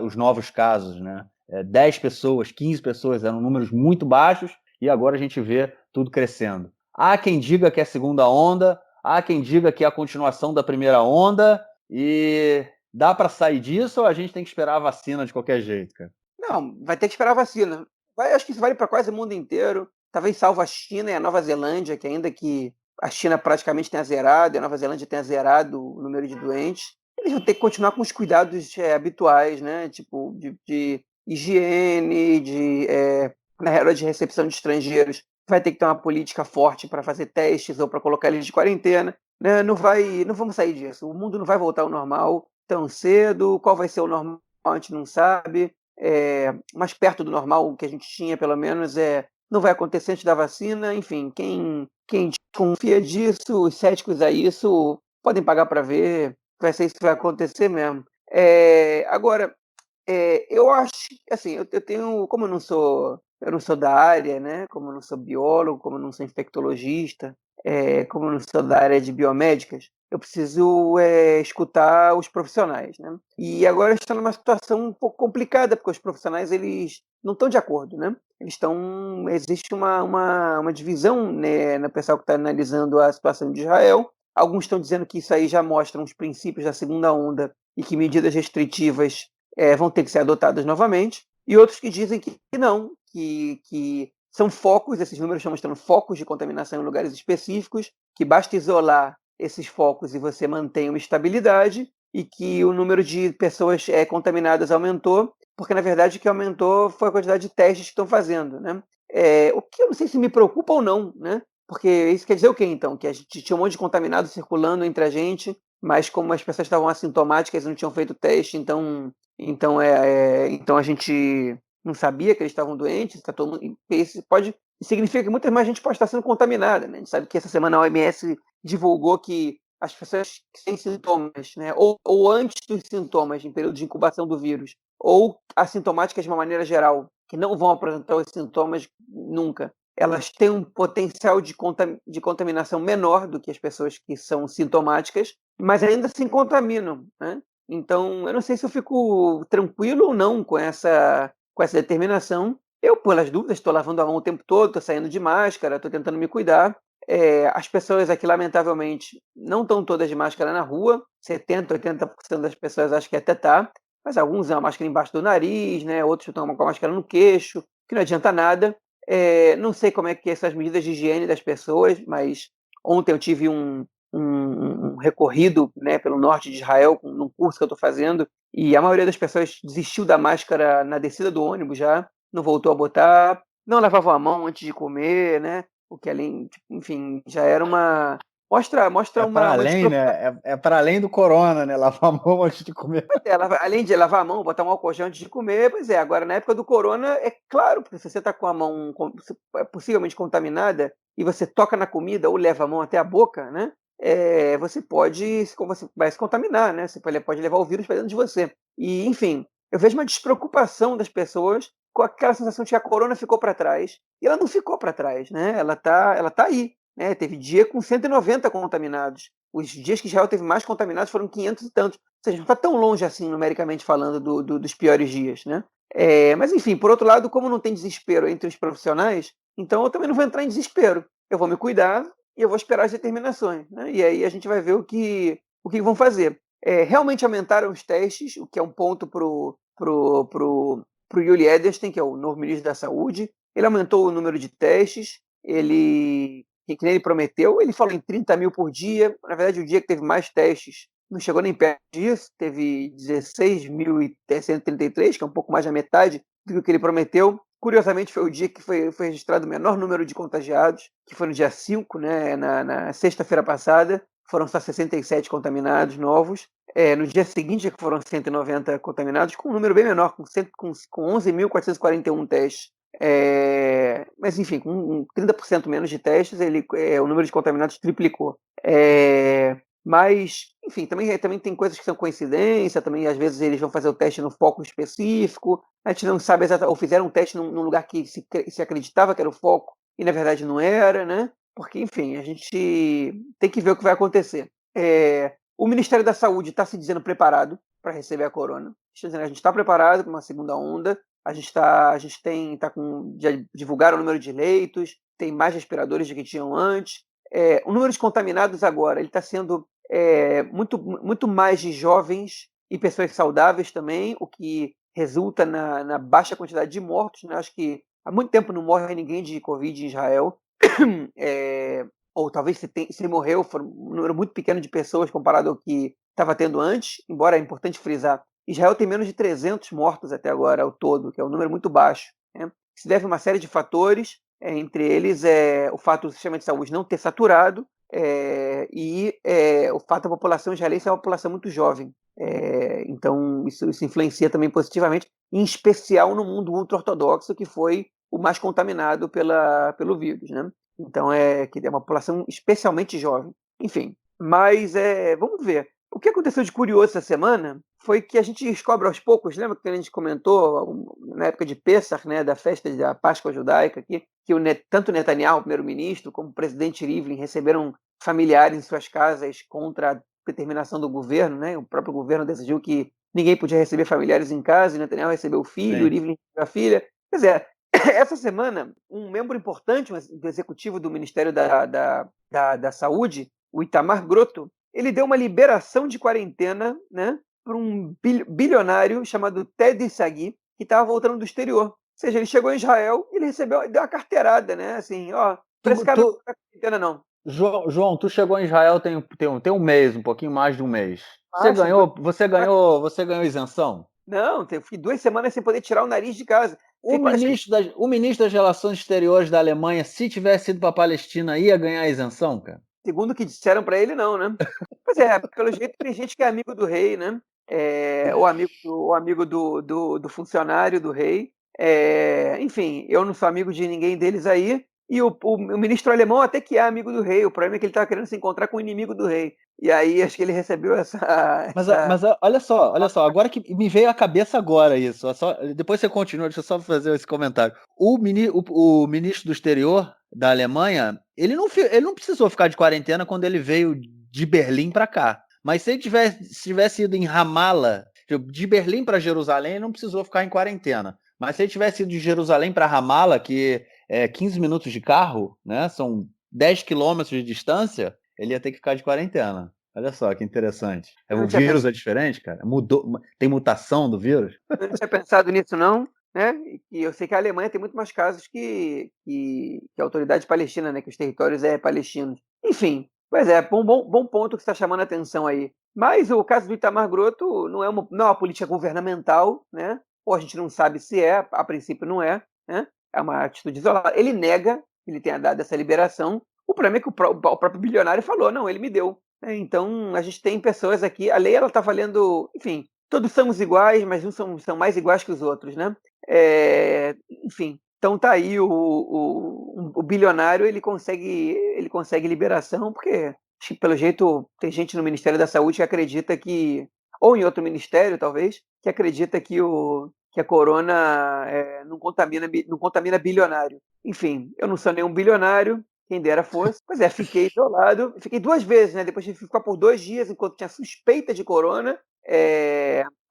os novos casos, né? 10 pessoas, 15 pessoas, eram números muito baixos, e agora a gente vê tudo crescendo. Há quem diga que é a segunda onda, há quem diga que é a continuação da primeira onda, e dá para sair disso ou a gente tem que esperar a vacina de qualquer jeito, cara? Não, vai ter que esperar a vacina. Acho que isso vale para quase o mundo inteiro. Talvez salvo a China e a Nova Zelândia, que ainda que a China praticamente tenha zerado e a Nova Zelândia tenha zerado o número de doentes, eles vão ter que continuar com os cuidados habituais, né? Tipo, de higiene, na hora de recepção de estrangeiros, vai ter que ter uma política forte para fazer testes ou para colocar eles de quarentena. Né? Não vamos sair disso. O mundo não vai voltar ao normal tão cedo. Qual vai ser o normal, a gente não sabe. Mais perto do normal que a gente tinha, pelo menos, não vai acontecer antes da vacina. Enfim, quem desconfia disso, os céticos a isso, podem pagar para ver. Vai ser isso que vai acontecer mesmo. Agora, eu acho, assim, eu tenho, como eu não sou da área, né? Como eu não sou biólogo, como eu não sou infectologista, como eu não sou da área de biomédicas, eu preciso escutar os profissionais, né? E agora está numa situação um pouco complicada, porque os profissionais eles não estão de acordo, né? Existe uma divisão, né, no pessoal que está analisando a situação de Israel. Alguns estão dizendo que isso aí já mostra os princípios da segunda onda e que medidas restritivas vão ter que ser adotadas novamente, e outros que dizem que não, que são focos, esses números estão mostrando focos de contaminação em lugares específicos, que basta isolar esses focos e você mantém uma estabilidade, e que o número de pessoas contaminadas aumentou, porque na verdade o que aumentou foi a quantidade de testes que estão fazendo, né? O que eu não sei se me preocupa ou não, né? Porque isso quer dizer o quê, então? Que a gente tinha um monte de contaminados circulando entre a gente, mas como as pessoas estavam assintomáticas e não tinham feito teste, então a gente não sabia que eles estavam doentes. Tá todo mundo, isso significa que muita mais gente pode estar sendo contaminada, né? A gente sabe que essa semana a OMS divulgou que as pessoas sem sintomas, né, ou antes dos sintomas, em período de incubação do vírus, ou assintomáticas de uma maneira geral, que não vão apresentar os sintomas nunca, elas têm um potencial de contaminação menor do que as pessoas que são sintomáticas, mas ainda se contaminam, né? Então, eu não sei se eu fico tranquilo ou não com essa determinação. Eu, pelas dúvidas, estou lavando a mão o tempo todo, estou saindo de máscara, estou tentando me cuidar. As pessoas aqui, lamentavelmente, não estão todas de máscara na rua. 70%, 80% das pessoas acho que até tá, mas alguns usam a máscara embaixo do nariz, né? Outros estão com a máscara no queixo, que não adianta nada. Não sei como é que essas medidas de higiene das pessoas, mas ontem eu tive um recorrido, né, pelo norte de Israel, num curso que eu estou fazendo, e a maioria das pessoas desistiu da máscara na descida do ônibus já, não voltou a botar, não lavavam a mão antes de comer, né? O que além, enfim, já era uma mostra É para uma além, despreocupação. né? É para além do corona, né? Lavar a mão antes de comer. Além de lavar a mão, botar um álcool gel antes de comer, pois é. Agora, na época do corona, é claro, porque se você está com a mão possivelmente contaminada e você toca na comida ou leva a mão até a boca, né? Você vai se contaminar, né? Você pode levar o vírus para dentro de você. E, enfim, eu vejo uma despreocupação das pessoas com aquela sensação de que a corona ficou para trás. E ela não ficou para trás, né? Ela tá aí, né? Teve dia com 190 contaminados. Os dias que Israel teve mais contaminados foram 500 e tantos. Ou seja, não está tão longe assim, numericamente falando, dos piores dias, né? Mas, enfim, por outro lado, como não tem desespero entre os profissionais, então eu também não vou entrar em desespero. Eu vou me cuidar e eu vou esperar as determinações, né? E aí a gente vai ver o que vão fazer. Realmente aumentaram os testes, o que é um ponto pro Yuli Edelstein, que é o novo ministro da Saúde. Ele aumentou o número de testes, que nem ele prometeu, ele falou em 30 mil por dia. Na verdade, o dia que teve mais testes não chegou nem perto disso, teve 16.133, que é um pouco mais da metade do que ele prometeu. Curiosamente, foi o dia que foi registrado o menor número de contagiados, que foi no dia 5, né, na sexta-feira passada. Foram só 67 contaminados novos. No dia seguinte, que foram 190 contaminados, com um número bem menor, com 11.441 testes. Mas, enfim, com 30% menos de testes, o número de contaminados triplicou. Mas, enfim, também tem coisas que são coincidência, também às vezes eles vão fazer o teste no foco específico, a gente não sabe exatamente, ou fizeram um teste num lugar que se acreditava que era o foco, e na verdade não era, né? Porque, enfim, a gente tem que ver o que vai acontecer. O Ministério da Saúde está se dizendo preparado para receber a corona. Está dizendo, a gente está preparado para uma segunda onda, já divulgaram o número de leitos, tem mais respiradores do que tinham antes. O número de contaminados agora ele está sendo muito, muito mais de jovens e pessoas saudáveis também, o que resulta na baixa quantidade de mortos, né? Acho que há muito tempo não morre ninguém de Covid em Israel. Ou talvez se morreu, foi um número muito pequeno de pessoas comparado ao que estava tendo antes, embora é importante frisar, Israel tem menos de 300 mortos até agora ao todo, que é um número muito baixo, né? Se deve a uma série de fatores, entre eles o fato do sistema de saúde não ter saturado, e o fato da população israelense é uma população muito jovem. Então isso influencia também positivamente, em especial no mundo ultra-ortodoxo, que foi o mais contaminado pelo vírus, né? Então que é uma população especialmente jovem. Enfim, mas vamos ver. O que aconteceu de curioso essa semana foi que a gente descobre aos poucos, lembra que a gente comentou na época de Pessach, né, da festa da Páscoa judaica aqui, que tanto Netanyahu, o primeiro-ministro, como o presidente Rivlin receberam familiares em suas casas contra a determinação do governo, né? O próprio governo decidiu que ninguém podia receber familiares em casa, e Netanyahu recebeu o filho, o Rivlin recebeu a filha. Quer dizer, essa semana, um membro importante do executivo do Ministério da Saúde, o Itamar Grotto, ele deu uma liberação de quarentena, né, para um bilionário chamado Ted Sagi, que estava voltando do exterior. Ou seja, ele chegou em Israel e ele deu uma carteirada, né? Assim, ó, para esse cara não ficar quarentena, não. João, tu chegou em Israel tem um mês, um pouquinho mais de um mês. Você ganhou isenção? Não, fiquei 2 semanas sem poder tirar o nariz de casa. O ministro das Relações Exteriores da Alemanha, se tivesse ido para a Palestina, ia ganhar isenção, cara? Segundo o que disseram para ele, não, né? Pois é, pelo jeito tem gente que é amigo do rei, né? Ou amigo do funcionário do rei. Enfim, eu não sou amigo de ninguém deles aí. E o ministro alemão até que é amigo do rei. O problema é que ele estava querendo se encontrar com o inimigo do rei. E aí acho que ele recebeu Mas olha só, agora que me veio à cabeça agora isso. Depois você continua, deixa eu só fazer esse comentário. O ministro do exterior da Alemanha, ele não precisou ficar de quarentena quando ele veio de Berlim para cá. Mas se ele tivesse ido em Ramallah, de Berlim para Jerusalém, ele não precisou ficar em quarentena. Mas se ele tivesse ido de Jerusalém para Ramallah, que é 15 minutos de carro, né? São 10 quilômetros de distância, ele ia ter que ficar de quarentena. Olha só que interessante. O vírus é diferente, cara? Tem mutação do vírus? Eu não tinha pensado nisso, não. Né? E eu sei que a Alemanha tem muito mais casos que a autoridade palestina, né? Que os territórios palestinos. Enfim, pois é, bom ponto que você está chamando a atenção aí. Mas o caso do Itamar Grotto não é uma política governamental, né? Ou a gente não sabe se é, a princípio não é, né? É uma atitude isolada. Ele nega que ele tenha dado essa liberação. O problema é que o próprio bilionário falou, não, ele me deu. Então, a gente tem pessoas aqui, a lei ela está valendo, enfim, todos somos iguais, mas uns são mais iguais que os outros, né? Enfim, então tá aí o bilionário, ele consegue liberação, porque pelo jeito tem gente no Ministério da Saúde que acredita que, ou em outro ministério talvez, que acredita que a corona não contamina bilionário. Enfim, eu não sou nenhum bilionário, quem dera fosse. Pois é, fiquei isolado, fiquei 2 vezes, né? Depois de ficar por 2 dias enquanto tinha suspeita de corona,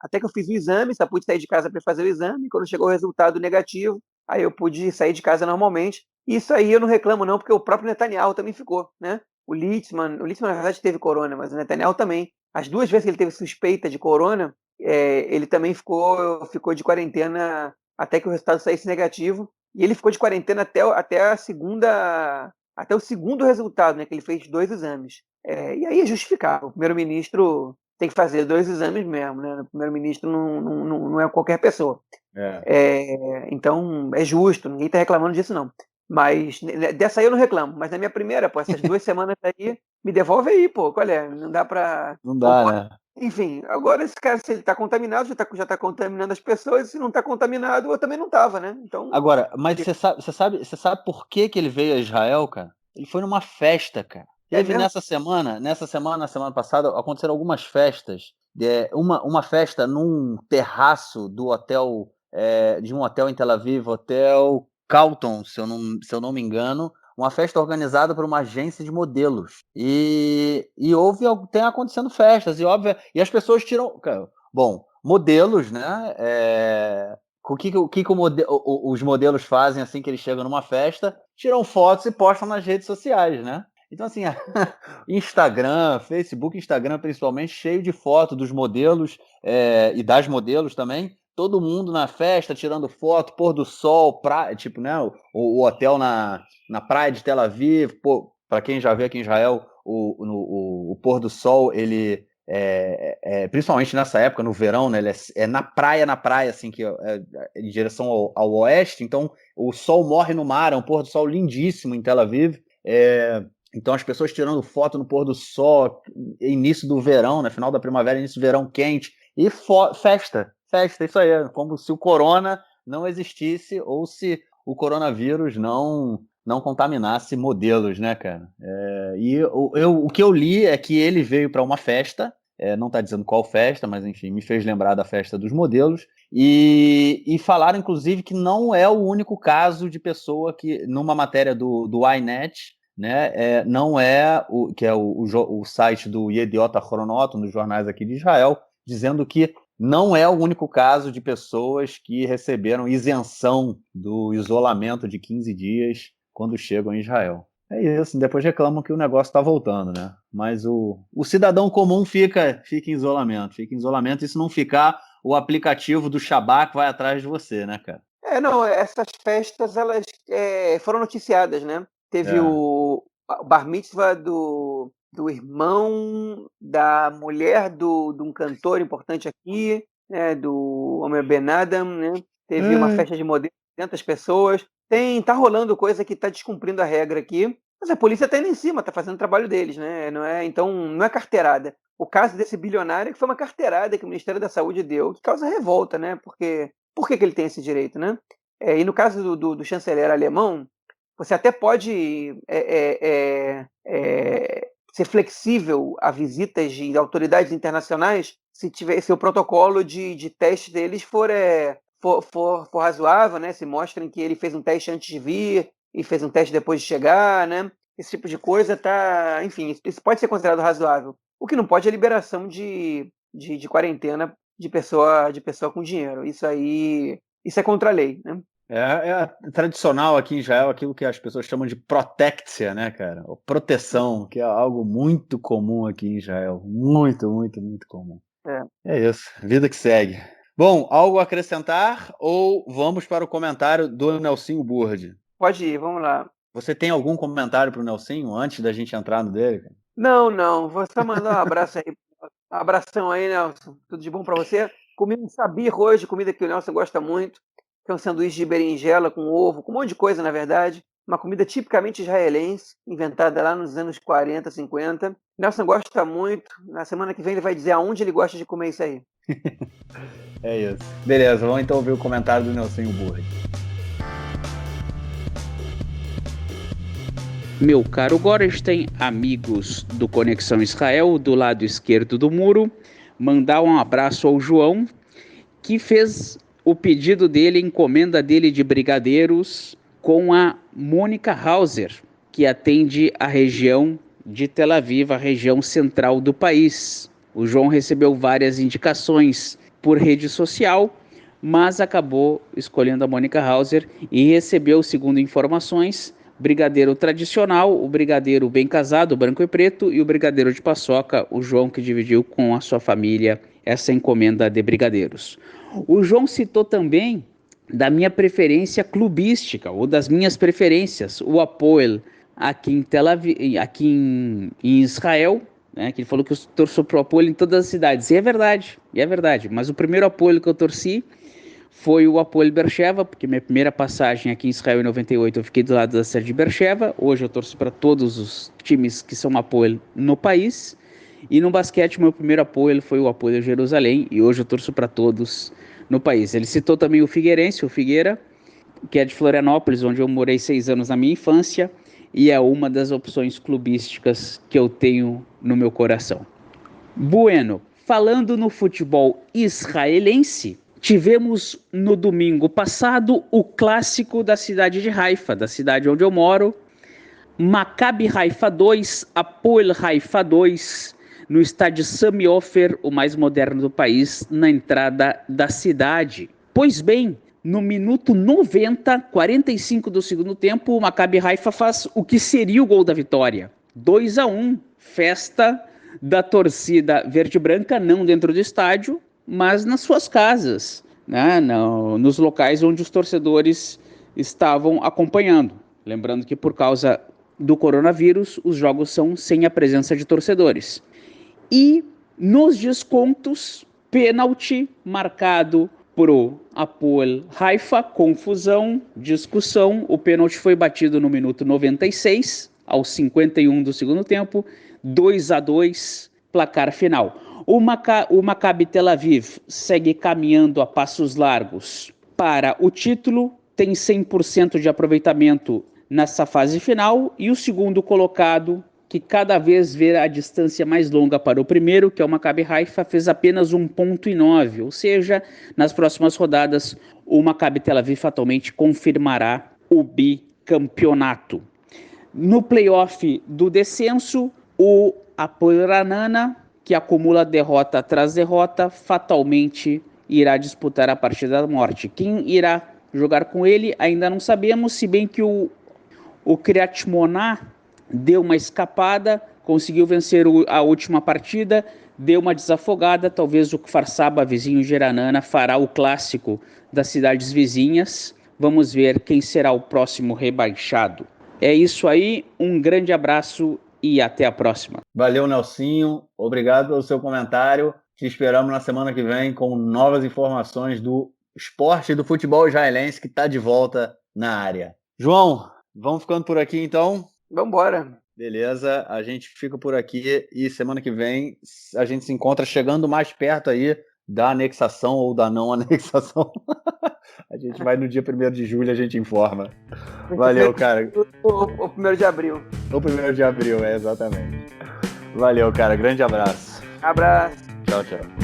até que eu fiz o exame, só pude sair de casa para fazer o exame. Quando chegou o resultado negativo, aí eu pude sair de casa normalmente. Isso aí eu não reclamo não, porque o próprio Netanyahu também ficou, né? O Litzman na verdade teve corona, mas o Netanyahu também. As 2 vezes que ele teve suspeita de corona, ele também ficou de quarentena até que o resultado saísse negativo. E ele ficou de quarentena até o segundo resultado, né? Que ele fez 2 exames. E aí é justificável. O primeiro-ministro tem que fazer 2 exames mesmo, né? O primeiro-ministro não é qualquer pessoa. Então, é justo, ninguém está reclamando disso, não. Mas dessa aí eu não reclamo. Mas na minha primeira, pô, essas 2 semanas aí, me devolve aí, pô. Qual é? Não dá pra. Não dá, né? Enfim, agora esse cara, se ele está contaminado, já tá contaminando as pessoas, se não está contaminado, eu também não estava, né? Então. Agora, mas você sabe por que ele veio a Israel, cara? Ele foi numa festa, cara. Teve na semana passada, aconteceram algumas festas. Uma festa num terraço do hotel, de um hotel em Tel Aviv, Hotel Carlton, se eu não me engano. Uma festa organizada por uma agência de modelos. E tem acontecendo festas, e óbvio, e as pessoas tiram. Bom, modelos, né? O que os modelos fazem assim que eles chegam numa festa? Tiram fotos e postam nas redes sociais, né? Então, assim, Instagram, Facebook, Instagram principalmente, cheio de fotos dos modelos e das modelos também. Todo mundo na festa, tirando foto, pôr do sol, tipo, né? O hotel na praia de Tel Aviv. Para quem já vê aqui em Israel, o pôr do sol, ele principalmente nessa época, no verão, né? Ele é na praia, assim, que em direção ao oeste. Então, o sol morre no mar, é um pôr do sol lindíssimo em Tel Aviv. Então, as pessoas tirando foto no pôr do sol, início do verão, né? Final da primavera, início do verão quente. E festa, isso aí. Como se o corona não existisse ou se o coronavírus não contaminasse modelos, né, cara? O que eu li é que ele veio para uma festa não está dizendo qual festa, mas enfim, me fez lembrar da festa dos modelos, e falaram inclusive que não é o único caso de pessoa que, numa matéria do iNet, né, não é que é o site do Yediot Ahronot, nos jornais aqui de Israel, dizendo que não é o único caso de pessoas que receberam isenção do isolamento de 15 dias quando chegam em Israel. É isso, depois reclamam que o negócio está voltando, né? Mas o cidadão comum fica em isolamento, e se não ficar, o aplicativo do Shabak vai atrás de você, né, cara? Não, essas festas, elas foram noticiadas, né? Teve o bar mitzvah do irmão da mulher de um cantor importante aqui, né, do Omer Ben Adam, né? Teve uma festa de modelo, 200 pessoas. Tá rolando coisa que tá descumprindo a regra aqui, mas a polícia tá indo em cima, tá fazendo o trabalho deles, né? Então, não é carteirada. O caso desse bilionário é que foi uma carteirada que o Ministério da Saúde deu, que causa revolta, né? Porque por que ele tem esse direito, né? E no caso do chanceler alemão, você até pode ser flexível a visitas de autoridades internacionais se o protocolo de teste deles for razoável, né? Se mostrem que ele fez um teste antes de vir e fez um teste depois de chegar, né? Esse tipo de coisa enfim, isso pode ser considerado razoável. O que não pode é a liberação de quarentena de pessoa com dinheiro. Isso é contra a lei, né? É tradicional aqui em Israel aquilo que as pessoas chamam de protectia, né, cara? Ou proteção, que é algo muito comum aqui em Israel. Muito, muito, muito comum. É isso, vida que segue. Bom, algo a acrescentar ou vamos para o comentário do Nelsinho Burd? Pode ir, vamos lá. Você tem algum comentário para o Nelsinho antes da gente entrar no dele? Cara? Não. Vou só mandar um abraço aí. Um abração aí, Nelson. Tudo de bom para você? Comi um sabir hoje, comida que o Nelson gosta muito, que é um sanduíche de berinjela com ovo, com um monte de coisa, na verdade. Uma comida tipicamente israelense, inventada lá nos anos 40, 50. Nelson gosta muito. Na semana que vem ele vai dizer aonde ele gosta de comer isso aí. É isso. Beleza, vamos então ouvir o comentário do Nelsinho Burri. Meu caro Gorenstein, amigos do Conexão Israel, do lado esquerdo do muro, mandar um abraço ao João, que fez o pedido dele, a encomenda dele de brigadeiros com a Mônica Hauser, que atende a região de Tel Aviv, a região central do país. O João recebeu várias indicações por rede social, mas acabou escolhendo a Mônica Hauser e recebeu, segundo informações, brigadeiro tradicional, o brigadeiro bem casado, branco e preto, e o brigadeiro de paçoca, o João que dividiu com a sua família essa encomenda de brigadeiros. O João citou também da minha preferência clubística, ou das minhas preferências, o Hapoel aqui em Tel Aviv, aqui em Israel, né, que ele falou que eu torço pro Hapoel em todas as cidades, e é verdade, mas o primeiro Hapoel que eu torci foi o Hapoel Beersheva, porque minha primeira passagem aqui em Israel em 98 eu fiquei do lado da cidade de Beersheva. Hoje eu torço para todos os times que são Hapoel no país. E no basquete meu primeiro Hapoel foi o Hapoel Jerusalém e hoje eu torço para todos no país. Ele citou também o Figueirense, o Figueira, que é de Florianópolis, onde eu morei 6 anos na minha infância e é uma das opções clubísticas que eu tenho no meu coração. Bueno, falando no futebol israelense, tivemos no domingo passado o clássico da cidade de Haifa, da cidade onde eu moro, Maccabi Haifa 2, Hapoel Haifa 2, no estádio Sami Ofer, o mais moderno do país, na entrada da cidade. Pois bem, no minuto 90, 45 do segundo tempo, o Maccabi Haifa faz o que seria o gol da vitória. 2-1, festa da torcida verde-branca, não dentro do estádio, mas nas suas casas, né? Nos locais onde os torcedores estavam acompanhando. Lembrando que por causa do coronavírus, os jogos são sem a presença de torcedores. E nos descontos, pênalti marcado pro Hapoel Haifa, confusão, discussão. O pênalti foi batido no minuto 96, aos 51 do segundo tempo, 2-2, placar final. O Maccabi Tel Aviv segue caminhando a passos largos para o título, tem 100% de aproveitamento nessa fase final, e o segundo colocado, que cada vez vê a distância mais longa para o primeiro, que é o Maccabi Haifa, fez apenas 1,9, ou seja, nas próximas rodadas o Maccabi Tel Aviv fatalmente confirmará o bicampeonato. No playoff do descenso, o Hapoel Ranana, que acumula derrota atrás derrota, fatalmente irá disputar a partida da morte. Quem irá jogar com ele ainda não sabemos, se bem que o Kriyat Shmona deu uma escapada, conseguiu vencer a última partida, deu uma desafogada. Talvez o Kfar Saba, vizinho de Eranana, fará o clássico das cidades vizinhas. Vamos ver quem será o próximo rebaixado. É isso aí, um grande abraço e até a próxima. Valeu, Nelsinho. Obrigado pelo seu comentário. Te esperamos na semana que vem com novas informações do esporte e do futebol israelense que está de volta na área. João, vamos ficando por aqui então? Vamos embora. Beleza, a gente fica por aqui e semana que vem a gente se encontra chegando mais perto aí da anexação ou da não anexação. A gente vai no dia 1º de julho, a gente informa. Valeu, cara. O 1º de abril. O 1º de abril, exatamente. Valeu, cara. Grande abraço. Abraço. Tchau, tchau.